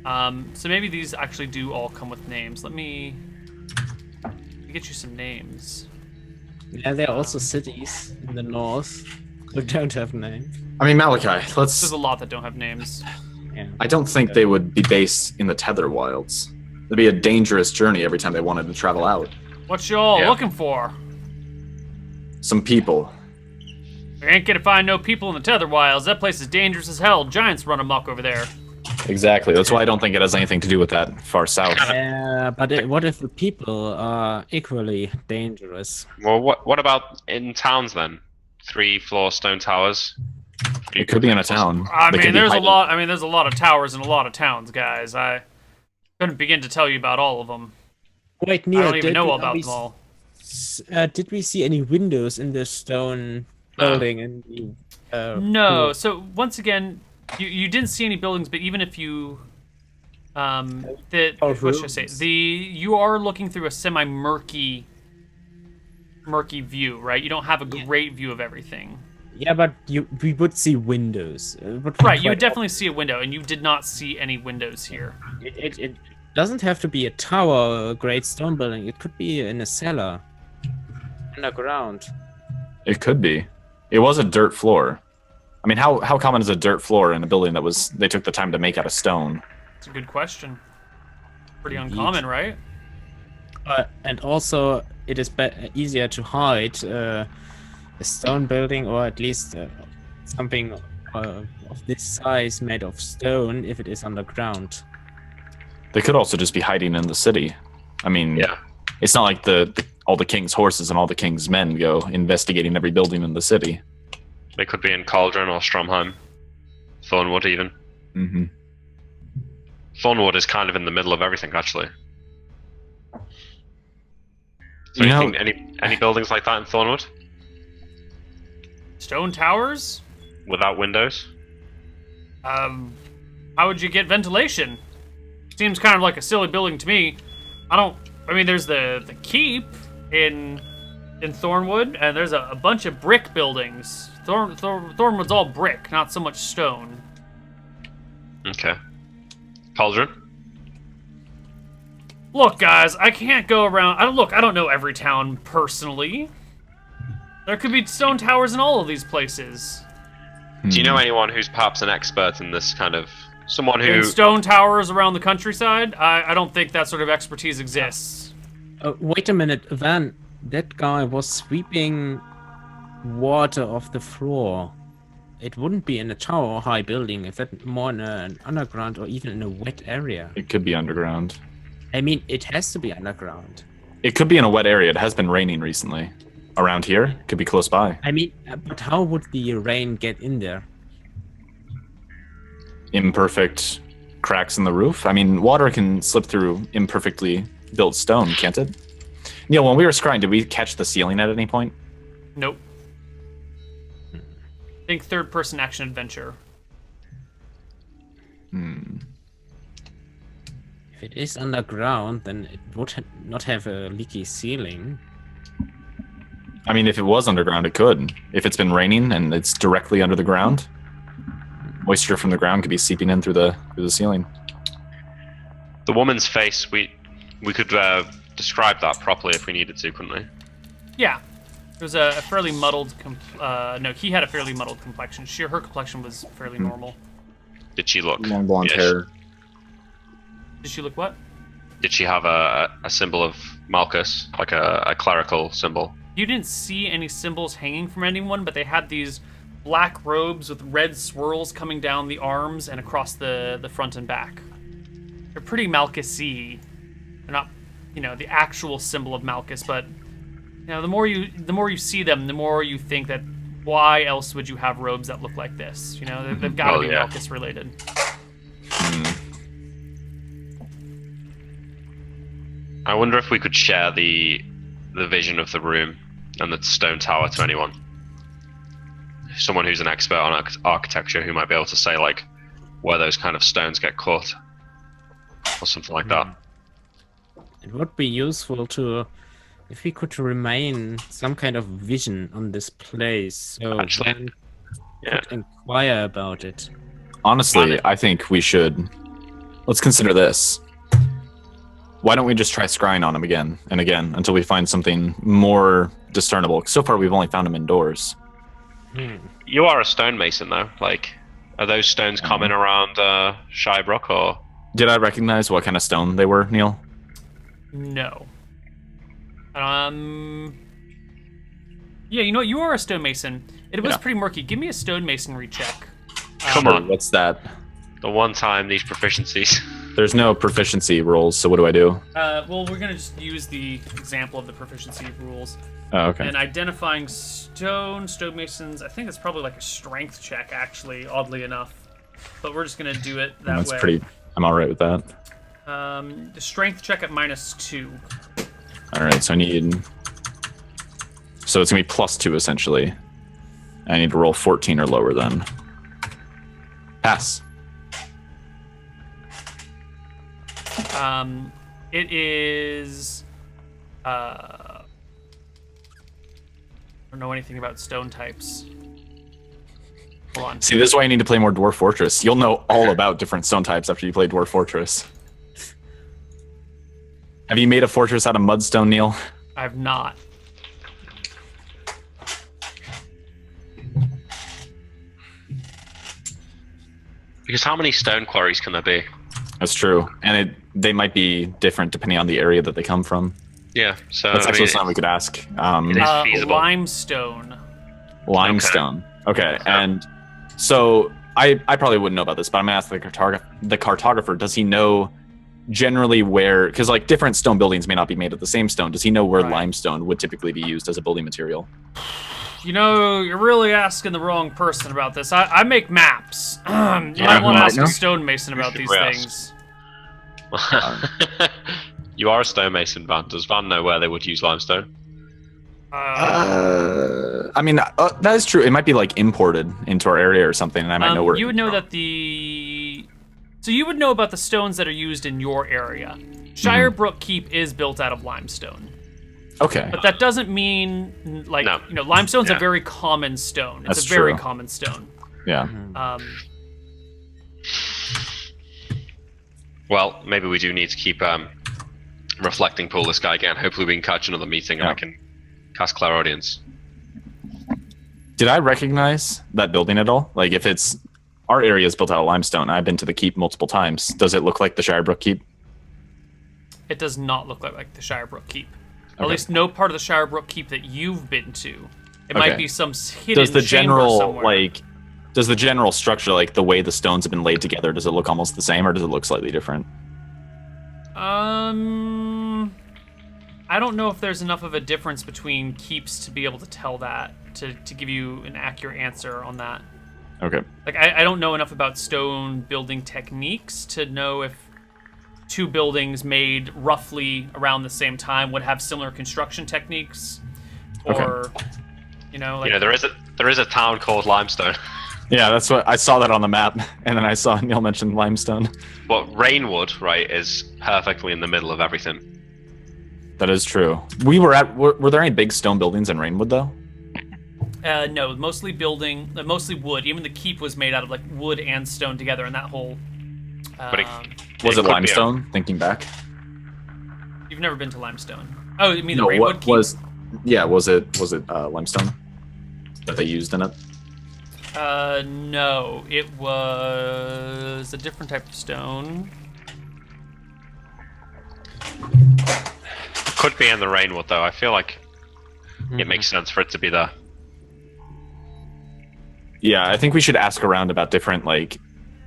A: So maybe these actually do all come with names. Let me get you some names.
C: Yeah, there are also cities in the north who don't have names.
D: I mean, Malachi,
A: There's a lot that don't have names.
C: Yeah.
D: I don't think they would be based in the Tether Wilds. It'd be a dangerous journey every time they wanted to travel out.
A: What y'all looking for?
D: Some people.
A: We ain't gonna find no people in the Tether Wilds. That place is dangerous as hell. Giants run amok over there.
D: Exactly. That's why I don't think it has anything to do with that far south.
C: But what if the people are equally dangerous?
B: Well, what about in towns then? 3-floor stone towers.
D: It could be in a town.
A: I
D: They
A: mean,
D: could be
A: there's a
D: hiding.
A: lot. I mean, there's a lot of towers in a lot of towns, guys. I couldn't begin to tell you about all of them.
C: Wait,
A: I
C: Neil,
A: don't even know about them all.
C: Did we see any windows in the stone building? In the,
A: No. So once again, you didn't see any buildings, but even if you, what should I say?
C: rooms.
A: You are looking through a semi-murky view, right? You don't have a great view of everything.
C: Yeah, but we would see windows.
A: Right, you would definitely see a window, and you did not see any windows here.
C: It doesn't have to be a tower or a great stone building. It could be in a cellar, underground.
D: It could be. It was a dirt floor. I mean, how common is a dirt floor in a building that they took the time to make out of stone?
A: It's a good question. Pretty
C: Indeed.
A: uncommon, right?
C: And also, it is easier to hide a stone building, or at least something of this size made of stone, if it is underground.
D: They could also just be hiding in the city. I mean, it's not like all the king's horses and all the king's men go investigating every building in the city.
B: They could be in Cauldron or Stromheim. Thornwood, even.
D: Mm-hmm.
B: Thornwood is kind of in the middle of everything, actually. So
D: You
B: you
D: know-
B: think any buildings like that in Thornwood?
A: Stone towers?
B: Without windows?
A: How would you get ventilation? Seems kind of like a silly building to me. I mean, there's the keep in Thornwood, and there's a bunch of brick buildings. Thornwood's all brick, not so much stone.
B: Okay. Cauldron?
A: Look, guys, I can't go around. I don't know every town personally. There could be stone towers in all of these places.
B: Do you know anyone who's perhaps an expert in this kind of... Someone who...
A: In stone towers around the countryside, I don't think that sort of expertise exists.
C: Wait a minute, Van. That guy was sweeping water off the floor. It wouldn't be in a tower or high building. If that more in an underground or even in a wet area.
D: It could be underground.
C: I mean, it has to be underground.
D: It could be in a wet area. It has been raining recently. Around here, could be close by.
C: I mean, but how would the rain get in there?
D: Imperfect cracks in the roof. I mean, water can slip through imperfectly built stone, can't it? Neil, when we were scrying, did we catch the ceiling at any point?
A: Nope. Think third-person action adventure.
C: If it is underground, then it would not have a leaky ceiling.
D: I mean, if it was underground, it could. If it's been raining and it's directly under the ground, moisture from the ground could be seeping in through the ceiling.
B: The woman's face, we could describe that properly if we needed to, couldn't we?
A: Yeah. It was a fairly muddled... no, he had a fairly muddled complexion. Her complexion was fairly normal.
B: Did she look...
D: Long blonde hair.
A: Did she look what?
B: Did she have a symbol of Malchus, like a clerical symbol?
A: You didn't see any symbols hanging from anyone, but they had these black robes with red swirls coming down the arms and across the front and back. They're pretty Malchus-y. They're not, the actual symbol of Malchus, but the more you see them, the more you think that why else would you have robes that look like this? They've got to be Malchus related.
B: I wonder if we could share the vision of the room and the stone tower to anyone. Someone who's an expert on architecture who might be able to say, like, where those kind of stones get caught. Or something like that.
C: It would be useful if we could remain some kind of vision on this place. So
B: Actually,
C: then could inquire about it.
D: Honestly, I think we should... Let's consider this. Why don't we just try scrying on him again and again until we find something more discernible? So far, we've only found him indoors.
B: You are a stonemason, though. Like, are those stones common around Shirebrook, or...?
D: Did I recognize what kind of stone they were, Neil?
A: No. Yeah, you know what? You are a stonemason. It was pretty murky. Give me a stonemasonry check.
B: Come on.
D: What's that?
B: The one time these proficiencies.
D: There's no proficiency rolls, so what do I do?
A: Well, we're going to just use the example of the proficiency rules.
D: Oh, okay.
A: And identifying stonemasons, I think it's probably like a strength check, actually, oddly enough. But we're just going to do it that way.
D: I'm alright with that.
A: The strength check at -2.
D: Alright, so I need... So it's going to be +2, essentially. I need to roll 14 or lower, then. Pass.
A: It is... I don't know anything about stone types. Hold on.
D: See, this is why you need to play more Dwarf Fortress. You'll know all about different stone types after you play Dwarf Fortress. Have you made a fortress out of mudstone, Neil?
A: I have not.
B: Because how many stone quarries can there be?
D: That's true. And they might be different depending on the area that they come from.
B: Yeah, so...
D: That's actually something we could ask.
B: It is feasible.
A: Limestone.
D: Limestone. Okay, and so I probably wouldn't know about this, but I'm going to ask the cartographer, does he know generally where... Because, like, different stone buildings may not be made of the same stone. Does he know where limestone would typically be used as a building material?
A: You're really asking the wrong person about this. I make maps. You might want to ask a stonemason about these things.
B: You are a stonemason, Van. Does Van know where they would use limestone?
D: I mean, that is true. It might be, like, imported into our area or something, and I might know where...
A: You would know that So you would know about the stones that are used in your area. Shirebrook Keep is built out of limestone.
D: Okay.
A: But that doesn't mean, like, limestone's a very common stone. It's a very common stone.
D: Yeah.
B: Well, maybe we do need to keep reflecting pool this guy again. Hopefully we can catch another meeting and I can cast Clairaudience.
D: Did I recognize that building at all? Like, if it's... Our area is built out of limestone. I've been to the keep multiple times. Does it look like the Shirebrook Keep?
A: It does not look like the Shirebrook Keep. Okay. At least no part of the Shirebrook Keep that you've been to It might
D: Okay.
A: be some hidden
D: Does the
A: chamber
D: general
A: somewhere.
D: does the general structure, like the way the stones have been laid together, does it look almost the same, or does it look slightly different?
A: I don't know if there's enough of a difference between keeps to be able to tell that, to give you an accurate answer on that.
D: Okay.
A: Like, I don't know enough about stone building techniques to know if two buildings made roughly around the same time would have similar construction techniques, or, you know, like...
B: You know, there is a town called Limestone.
D: Yeah, that's what I saw that on the map, and then I saw Neil mention limestone.
B: But Rainwood, right, is perfectly in the middle of everything.
D: That is true. Were there any big stone buildings in Rainwood though?
A: No, mostly wood. Even the keep was made out of, like, wood and stone together, and that whole...
B: But
D: Was
B: It
D: it
B: could be
D: limestone? Thinking back.
A: You've never been to Limestone. Oh, you mean the
D: No,
A: Rainwood
D: what
A: Keep?
D: was? Yeah, was it limestone that they used in it?
A: No. It was a different type of stone.
B: Could be in the Rainwood, though. I feel like it makes sense for it to be there.
D: Yeah, I think we should ask around about different, like,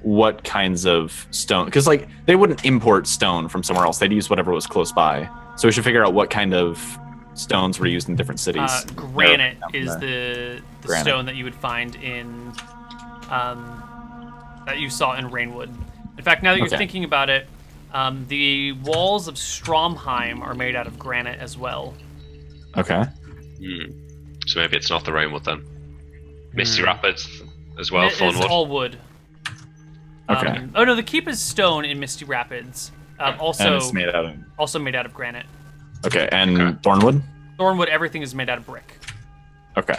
D: what kinds of stone, because like they wouldn't import stone from somewhere else. They'd use whatever was close by. So we should figure out what kind of stones were used in different cities.
A: Granite
D: There.
A: is the
D: Granite.
A: stone that you would find in that you saw in Rainwood. In fact, now that you're
D: Okay.
A: thinking about it, the walls of Stromheim are made out of granite as well.
D: Okay.
B: So maybe it's not the Rainwood then. Misty Rapids as well,
A: It's
B: Thornwood.
A: all wood.
D: Okay.
A: Oh no, the keep is stone in Misty Rapids.
D: And
A: Also
D: it's made out of.
A: also made out of granite.
D: Okay, and
B: Okay.
D: Thornwood.
A: Thornwood, everything is made out of brick.
D: Okay.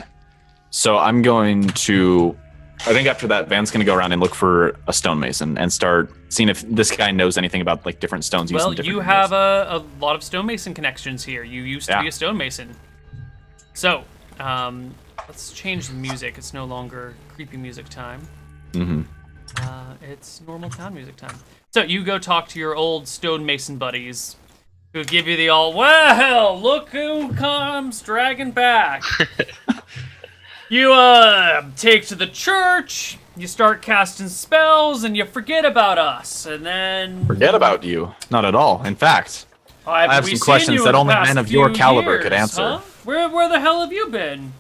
D: So I'm going to. I think after that, Van's going to go around and look for a stonemason and start seeing if this guy knows anything about like different stones. used
A: Well,
D: in different
A: you
D: areas.
A: have a lot of stonemason connections here. You used to
D: Yeah.
A: be a stonemason. So, let's change the music. It's no longer creepy music time.
D: Mhm.
A: It's normal town music time. So you go talk to your old stonemason buddies, who give you the all, well, look who comes dragging back. You take to the church, you start casting spells, and you forget about us, and then
D: Forget about you. Not at all. In fact,
A: I
D: have some questions that only men of your caliber could answer.
A: Huh? Where the hell have you been?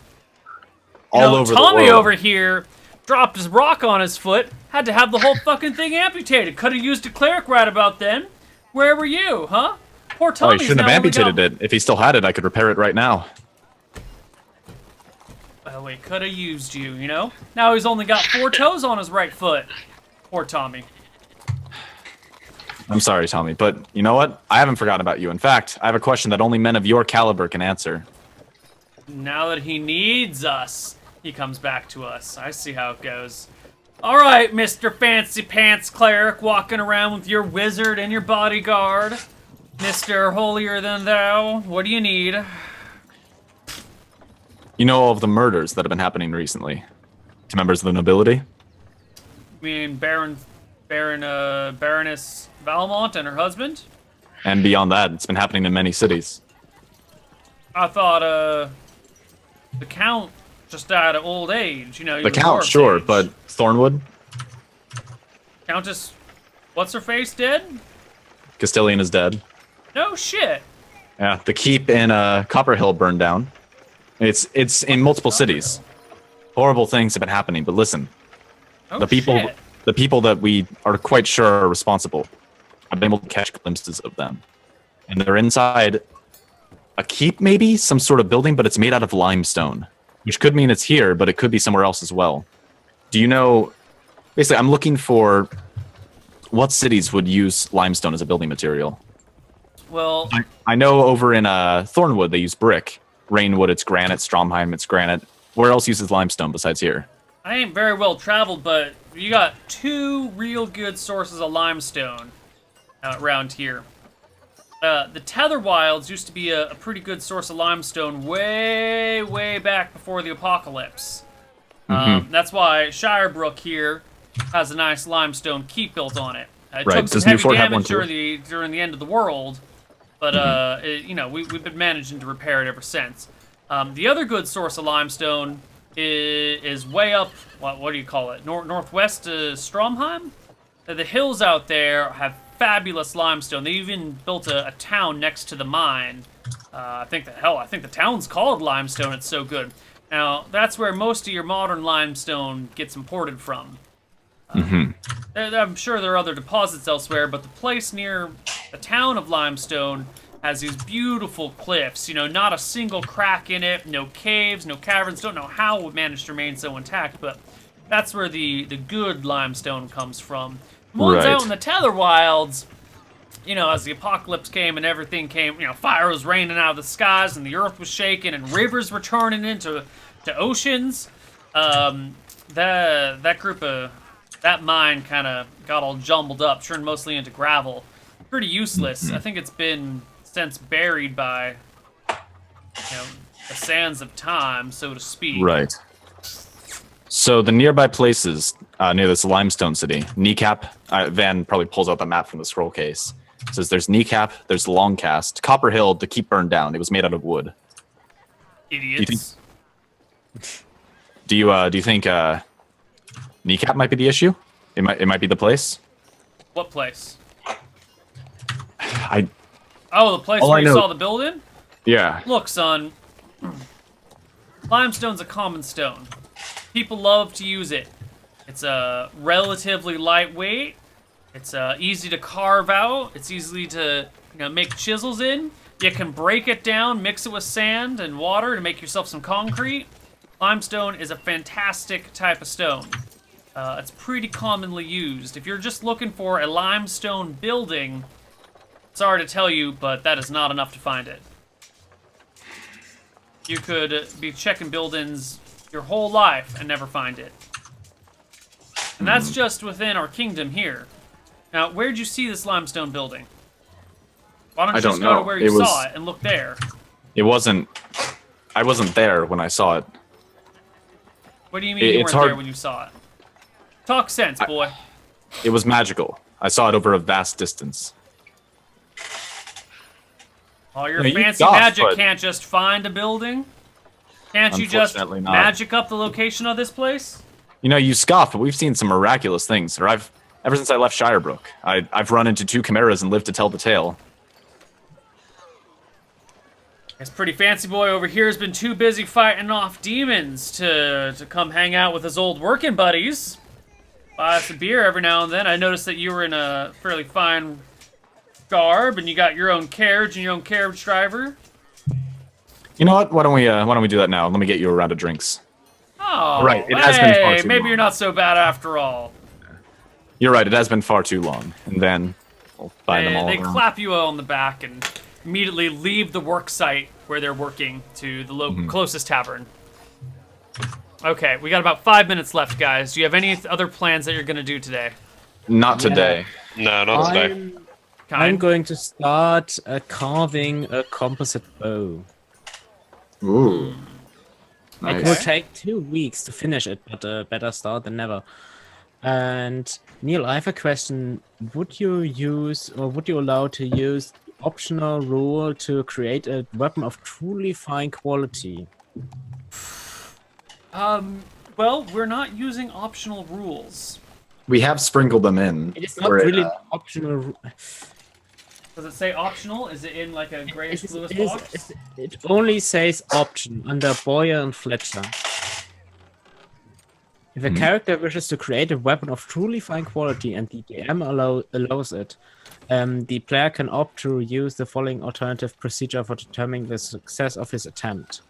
D: all over
A: Tommy
D: the world.
A: over here dropped his rock on his foot, had to have the whole fucking thing amputated. Could have used a cleric right about then. Where were you, huh? Poor
D: Oh,
A: Tommy's
D: he shouldn't have
A: now only
D: amputated
A: got-
D: it. If he still had it, I could repair it right now.
A: Well, we could have used you, you know? Now he's only got 4 toes on his right foot. Poor Tommy.
D: I'm sorry, Tommy, but you know what? I haven't forgotten about you. In fact, I have a question that only men of your caliber can answer.
A: Now that he needs us, he comes back to us. I see how it goes. All right, Mr. Fancy Pants Cleric, walking around with your wizard and your bodyguard. Mr. Holier Than Thou, what do you need?
D: You know all of the murders that have been happening recently to members of the nobility?
A: You mean Baroness Valmont and her husband?
D: And beyond that, it's been happening in many cities.
A: I thought, the Count just died of old age. You know, he
D: The
A: was
D: Count,
A: dwarf's
D: sure,
A: age.
D: but Thornwood?
A: Countess, what's her face dead?
D: Castilian is dead.
A: No shit.
D: Yeah, the keep in Copperhill burned down. It's in multiple cities. Horrible things have been happening, but listen,
A: Oh,
D: the people
A: shit.
D: the people that we are quite sure are responsible, I've been able to catch glimpses of them. And they're inside a keep, maybe? Some sort of building, but it's made out of limestone. Which could mean it's here, but it could be somewhere else as well. Do you know... Basically, I'm looking for what cities would use limestone as a building material.
A: Well,
D: I know over in Thornwood they use brick. Rainwood, it's granite. Stromheim, it's granite. Where else uses limestone besides here?
A: I ain't very well traveled, but you got 2 real good sources of limestone around here. The Tether Wilds used to be a pretty good source of limestone way, way back before the apocalypse. That's why Shirebrook here has a nice limestone keep built on it. It
D: Right.
A: took some
D: Does
A: heavy
D: Newfort have one
A: damage during the end of the world, but you know we've been managing to repair it ever since. The other good source of limestone is way up. What do you call it? Northwest Stromheim. The hills out there have fabulous limestone. They even built a town next to the mine. I think the town's called Limestone. It's so good. Now that's where most of your modern limestone gets imported from. I'm sure there are other deposits elsewhere, but the place near the town of Limestone has these beautiful cliffs. You know, not a single crack in it, no caves, no caverns. Don't know how it managed to remain so intact, but that's where the good limestone comes from. The ones out in the Tether Wilds, you know, as the apocalypse came and everything came, you know, fire was raining out of the skies and the earth was shaking and rivers were turning into oceans. That mine kind of got all jumbled up, turned mostly into gravel. Pretty useless. I think it's been since buried by, you know, the sands of time, so to speak.
D: Right. So the nearby places near this limestone city, Kneecap, Van probably pulls out the map from the scroll case. It says there's Kneecap, there's Longcast, Copper Hill, the keep burned down. It was made out of wood.
A: Idiots.
D: Do you think Kneecap might be the issue? It might be the place.
A: What place?
D: I
A: Oh, the place
D: All
A: where
D: I
A: you
D: know-
A: saw the building?
D: yeah.
A: Look, son. Limestone's a common stone. People love to use it. It's relatively lightweight. It's easy to carve out. It's easy to make chisels in. You can break it down, mix it with sand and water to make yourself some concrete. Limestone is a fantastic type of stone. It's pretty commonly used. If you're just looking for a limestone building, sorry to tell you, but that is not enough to find it. You could be checking buildings your whole life and never find it. And that's just within our kingdom here. Now, where'd you see this limestone building? Why don't you just go to where you saw it and look there?
D: I wasn't there when I saw it.
A: What do you mean you weren't there when you saw it? Talk sense, boy.
D: It was magical. I saw it over a vast distance.
A: All your
D: No, you
A: fancy
D: scoff,
A: magic
D: but-
A: can't just find a building? Can't you just
D: Unfortunately not.
A: magic up the location of this place?
D: You know, you scoff, but we've seen some miraculous things. Or ever since I left Shirebrook, I've run into 2 chimeras and lived to tell the tale.
A: This pretty fancy boy over here has been too busy fighting off demons to come hang out with his old working buddies. Buy us a beer every now and then. I noticed that you were in a fairly fine garb and you got your own carriage and your own carriage driver.
D: You know what? Why don't we do that now? Let me get you a round of drinks.
A: Oh,
D: Right, it has been far
A: hey,
D: too
A: maybe
D: long.
A: you're not so bad after all.
D: You're right. It has been far too long. And then we'll buy them all.
A: They
D: around.
A: clap you on the back and immediately leave the work site where they're working to the closest tavern. Okay, we got about 5 minutes left, guys. Do you have any other plans that you're going to do today?
D: Not today.
B: No, not today.
C: I'm going to start carving a composite bow.
D: Ooh.
C: It
D: Nice.
C: will take 2 weeks to finish it, but better start than never. And Neil, I have a question. Would you allow to use the optional rule to create a weapon of truly fine quality?
A: Well, we're not using optional rules.
D: We have sprinkled them in.
C: It is not
D: where it,
C: really optional.
A: Does it say optional? Is it in like a grayish bluish
C: It
A: box?
C: it only says option under Boyer and Fletcher. If a character wishes to create a weapon of truly fine quality and the DM allows it, the player can opt to use the following alternative procedure for determining the success of his attempt.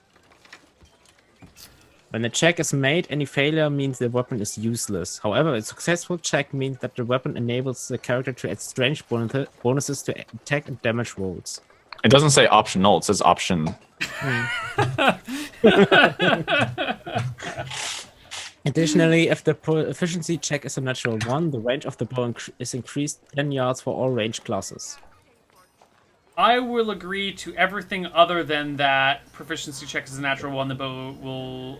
C: When a check is made, any failure means the weapon is useless. However, a successful check means that the weapon enables the character to add strange bonuses to attack and damage rolls.
D: It doesn't say optional. It says option.
C: Additionally, if the proficiency check is a natural 1, the range of the bow is increased 10 yards for all range classes.
A: I will agree to everything other than that proficiency check is a natural one. The bow will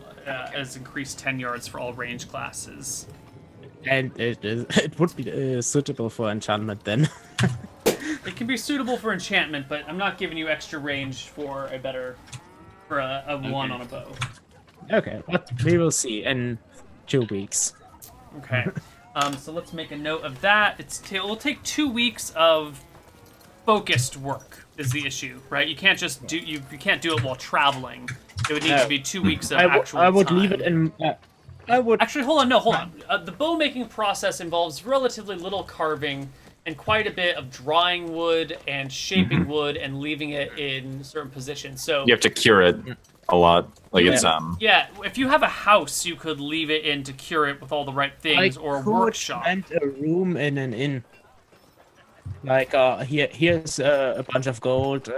A: is increased 10 yards for all range classes.
C: And it would be suitable for enchantment then.
A: It can be suitable for enchantment, but I'm not giving you extra range for a better for a 1 on a bow.
C: Okay, but we will see in 2 weeks.
A: Okay. So let's make a note of that. It will take 2 weeks of focused work is the issue, right? You can't just do you can't do it while traveling. It would need to be 2 weeks of actual
C: I would
A: time.
C: leave it in. I would.
A: Actually, hold on. The bow making process involves relatively little carving and quite a bit of drying wood and shaping wood and leaving it in certain positions. So
D: You have to cure it a lot. Like it's
A: yeah, if you have a house, you could leave it in to cure it with all the right things, or a workshop.
C: And a room in an inn. Like here's a bunch of gold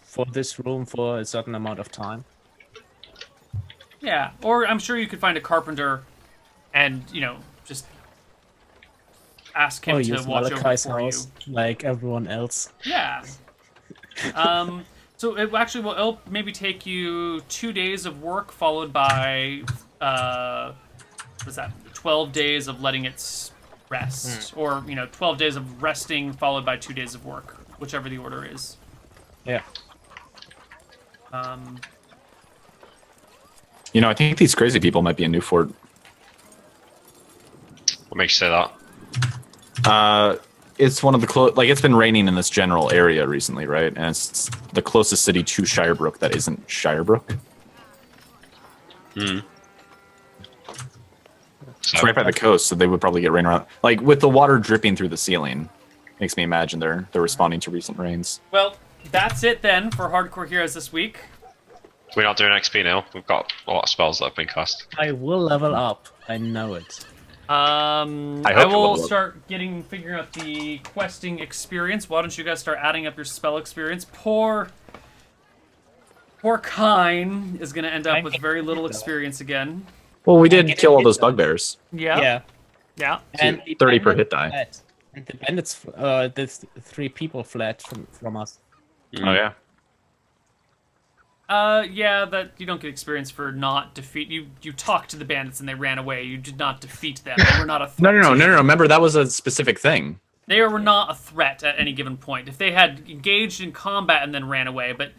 C: for this room for a certain amount of time.
A: Yeah, or I'm sure you could find a carpenter, and just ask him to
C: use
A: watch over
C: Malachi's
A: for
C: house, like everyone else.
A: you. Yeah. So it'll maybe take you 2 days of work followed by what's that? 12 days of letting it rest, or 12 days of resting followed by 2 days of work, whichever the order is.
C: Yeah.
D: I think these crazy people might be a new fort.
B: What makes you say that?
D: It's one of the it's been raining in this general area recently, right? And it's the closest city to Shirebrook that isn't Shirebrook. It's right by the coast, so they would probably get rain around. Like with the water dripping through the ceiling, makes me imagine they're responding to recent rains.
A: Well, that's it then for Hardcore Heroes this week.
B: We're not doing XP now. We've got a lot of spells that have been cast.
C: I will level up. I know it.
A: I
B: hope
A: will
B: you'll
A: start figuring out the questing experience. Why don't you guys start adding up your spell experience? Poor Kine is going to end up with very little experience again.
D: Well, we did kill all those bugbears.
A: Yeah.
C: And
D: 30 per hit die.
C: fled. And the bandits, the 3 people fled from us.
D: Oh yeah.
A: Yeah, that you don't get experience for not defeat. You talked to the bandits and they ran away. You did not defeat them. They were not a threat.
D: No.
A: to you.
D: Remember, that was a specific thing.
A: They were not a threat at any given point. If they had engaged in combat and then ran away, but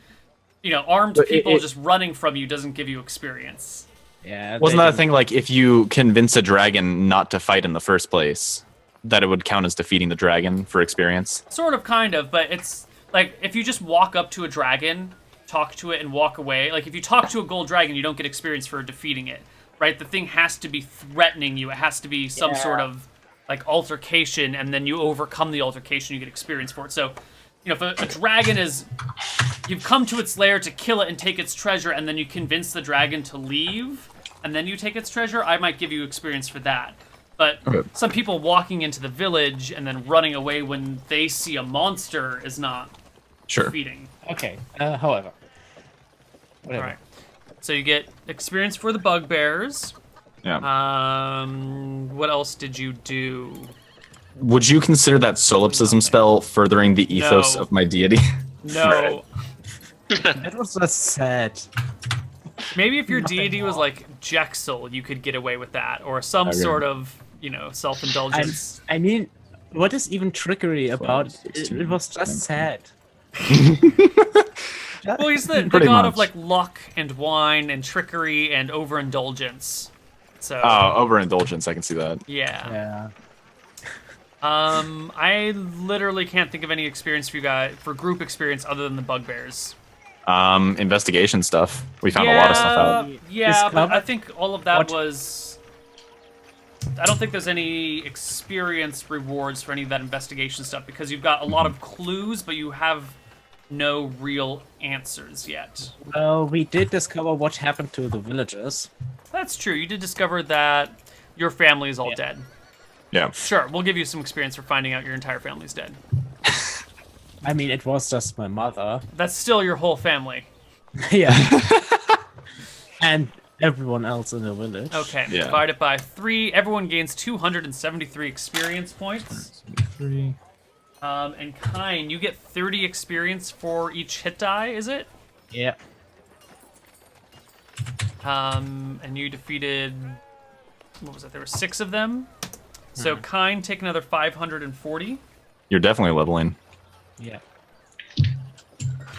A: armed people just running from you doesn't give you experience.
C: Yeah.
D: Wasn't that a thing, like, if you convince a dragon not to fight in the first place, that it would count as defeating the dragon for experience?
A: Sort of, kind of, but it's like if you just walk up to a dragon, talk to it, and walk away. Like if you talk to a gold dragon, you don't get experience for defeating it, right? The thing has to be threatening you. It has to be some sort of like altercation, and then you overcome the altercation, you get experience for it. So, if a dragon you've come to its lair to kill it and take its treasure, and then you convince the dragon to leave, and then you take its treasure, I might give you experience for that. But some people walking into the village and then running away when they see a monster is not defeating.
C: Okay. However. Whatever.
A: All right. So you get experience for the bugbears.
D: Yeah.
A: What else did you do?
D: Would you consider that solipsism spell furthering the ethos
A: No.
D: of my deity?
A: No.
C: That was just sad.
A: Maybe if your deity was like Jexel, you could get away with that, or some sort of, self-indulgence.
C: I mean, what is even trickery about it? It was just sad.
A: Well, he's the
D: Pretty
A: god
D: much.
A: of like luck and wine and trickery and overindulgence. So.
D: Oh, overindulgence, I can see that.
A: Yeah.
C: Yeah.
A: I literally can't think of any experience for you guys for group experience other than the bugbears.
D: Investigation stuff. We found a lot of stuff out.
A: Yeah, but
C: Discover-
A: I think all of that
C: What?
A: was. I don't think there's any experience rewards for any of that investigation stuff because you've got a lot of clues, but you have no real answers yet.
C: Well, we did discover what happened to the villagers.
A: That's true. You did discover that your family is all dead.
D: Yeah.
A: Sure, we'll give you some experience for finding out your entire family's dead.
C: I mean, it was just my mother.
A: That's still your whole family.
C: Yeah. And everyone else in the village.
A: Okay,
D: Yeah.
A: divide it by 3. Everyone gains 273 experience points.
D: 3.
A: And Kine, you get 30 experience for each hit die, is it?
C: Yeah.
A: And you defeated... What was it? There were 6 of them. So Kine, take another 540.
D: You're definitely leveling.
C: Yeah.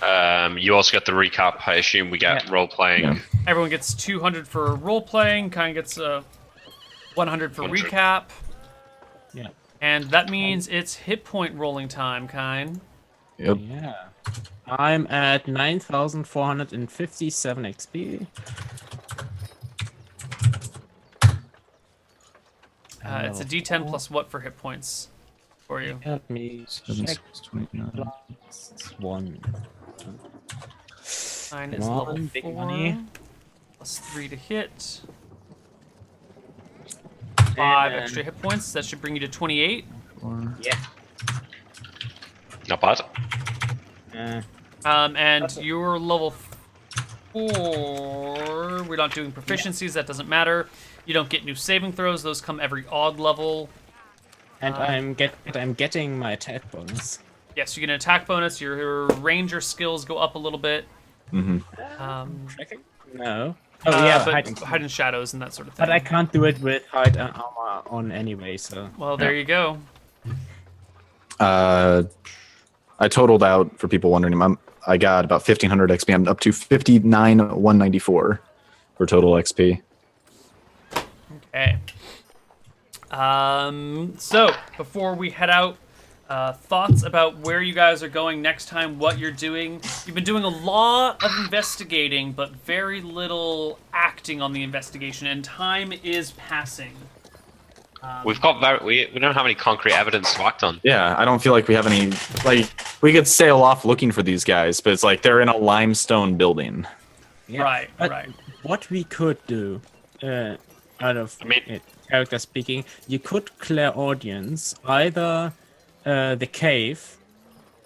B: You also get the recap. I assume we get role playing.
D: Yeah.
A: Everyone gets 200 for role playing. Kind gets 100 for
B: 100.
A: recap.
C: Yeah.
A: And that means it's hit point rolling time, Kind.
D: Yep.
C: Yeah. I'm at 9,457 XP.
A: It's a D10 plus what for hit points for you?
C: Help me
D: 7,
C: check
D: 29.
C: plus 1.
A: 9 is
C: Come
A: level
C: on, big
A: 4.
C: money.
A: Plus 3 to hit. 5
C: And-
A: extra hit points. That should bring you to 28.
C: Yeah.
B: Not bad.
A: And you're level 4. We're not doing proficiencies. That doesn't matter. You don't get new saving throws. Those come every odd level.
C: And I'm getting my attack bonus.
A: Yes, you get an attack bonus. Your ranger skills go up a little bit.
C: Tracking? No. Oh yeah,
A: but
C: hiding.
A: hide in shadows and that sort of thing.
C: But I can't do it with hide and armor on anyway, so.
A: Well, there you go.
D: I totaled out for people wondering. I got about 1,500 XP. I'm up to 59,194 for total XP.
A: Okay. So before we head out, thoughts about where you guys are going next time, what you're doing. You've been doing a lot of investigating, but very little acting on the investigation, and time is passing.
B: We don't have any concrete evidence to act on.
D: Yeah, I don't feel like we have any. Like, we could sail off looking for these guys, but it's like they're in a limestone building.
C: Yeah.
A: Right,
C: But
A: right.
C: what we could do, out of character speaking, you could clear audience either the cave,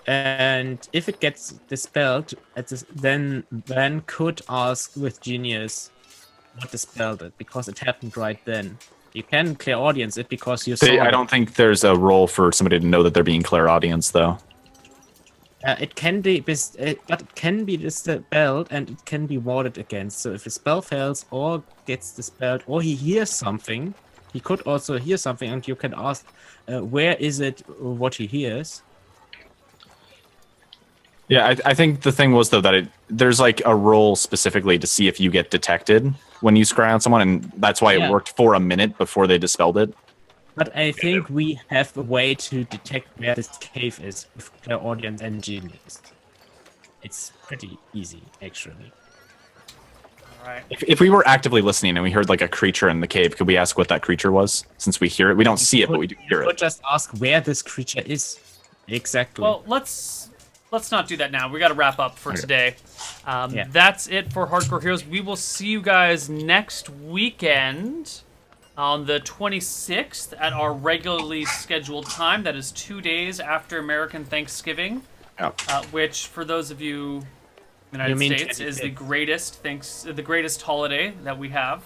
C: and if it gets dispelled, then could ask with genius what dispelled it, because it happened right then. You can clear audience it because you saw
D: I don't think there's a role for somebody to know that they're being clear audience, though.
C: It can be, but it can be dispelled and it can be warded against. So if a spell fails or gets dispelled, or he hears something, he could also hear something, and you can ask, where is it? What he hears?
D: Yeah, I think the thing was though that there's like a role specifically to see if you get detected when you scry on someone, and that's why it worked for a minute before they dispelled it.
C: But I think we have a way to detect where this cave is with clear audience and genius. It's pretty easy, actually.
A: All right.
D: If we were actively listening and we heard like a creature in the cave, could we ask what that creature was? Since we hear it, we don't see it, but we do hear
C: You could
D: it.
C: just ask where this creature is. Exactly.
A: Well, let's not do that now. We got to wrap up for today.
C: Yeah.
A: That's it for Hardcore Heroes. We will see you guys next weekend on the 26th at our regularly scheduled time. That is 2 days after American Thanksgiving, which, for those of you in the United States, is the greatest holiday that we have.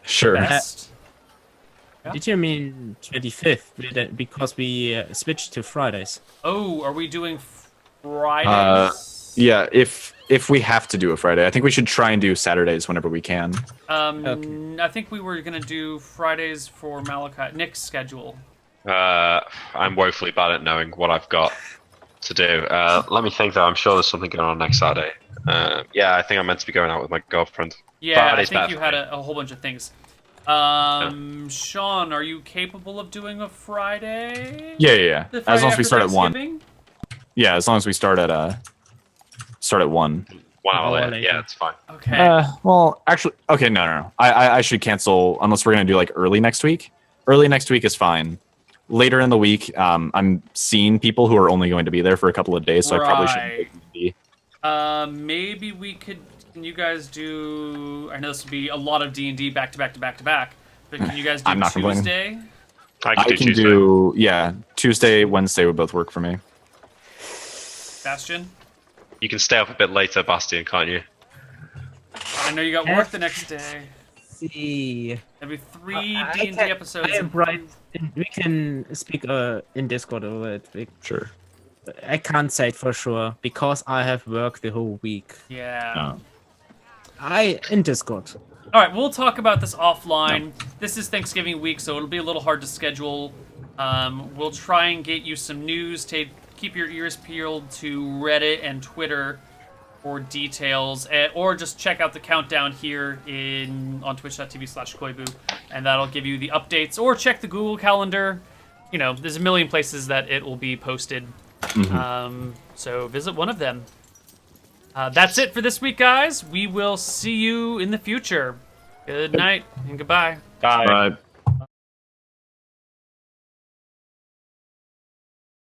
D: Sure.
A: Best.
C: Did you mean 25th? Because we switched to Fridays.
A: Oh, are we doing Fridays?
D: Yeah, if we have to do a Friday, I think we should try and do Saturdays whenever we can.
A: I think we were gonna do Fridays for Nick's schedule.
B: I'm woefully bad at knowing what I've got to do. Let me think though. I'm sure there's something going on next Saturday. Yeah, I think I'm meant to be going out with my girlfriend.
A: Yeah,
B: Friday's
A: I think
B: bad
A: you
B: for
A: had
B: me.
A: a whole bunch of things. Sean, are you capable of doing a Friday?
D: Yeah.
A: The
D: As long
A: Friday
D: as we
A: after
D: start at 1.
A: Thanksgiving?
D: Yeah, as long as we start at 1.
B: 1 hour later.
C: later.
B: Yeah, it's fine.
A: Okay.
D: Well, actually, okay, no. I should cancel unless we're gonna do like early next week. Early next week is fine. Later in the week, I'm seeing people who are only going to be there for a couple of days, so I probably shouldn't.
A: Maybe we could. Can you guys do? I know this would be a lot of D&D back to back to back to back, but can you guys do
D: I'm not complaining.
A: Tuesday?
B: I
D: I
B: can
D: can
B: Tuesday.
D: do Tuesday, Wednesday would both work for me.
A: Bastion?
B: You can stay up a bit later, Bastian, can't you?
A: I know you got work the next day.
C: See.
A: There'll be 3
C: I
A: D&D
C: can-
A: episodes.
C: I am right. We can speak in Discord over it.
D: Sure.
C: I can't say it for sure because I have work the whole week.
A: Yeah.
C: In Discord.
A: All right, we'll talk about this offline. This is Thanksgiving week, so it'll be a little hard to schedule. We'll try and get you some news. Keep your ears peeled to Reddit and Twitter for details, or just check out the countdown here on twitch.tv/koibu, and that'll give you the updates, or check the Google Calendar. You know, there's a million places that it will be posted. So visit one of them. That's it for this week, guys. We will see you in the future. Good night and goodbye.
B: Bye.
D: Bye.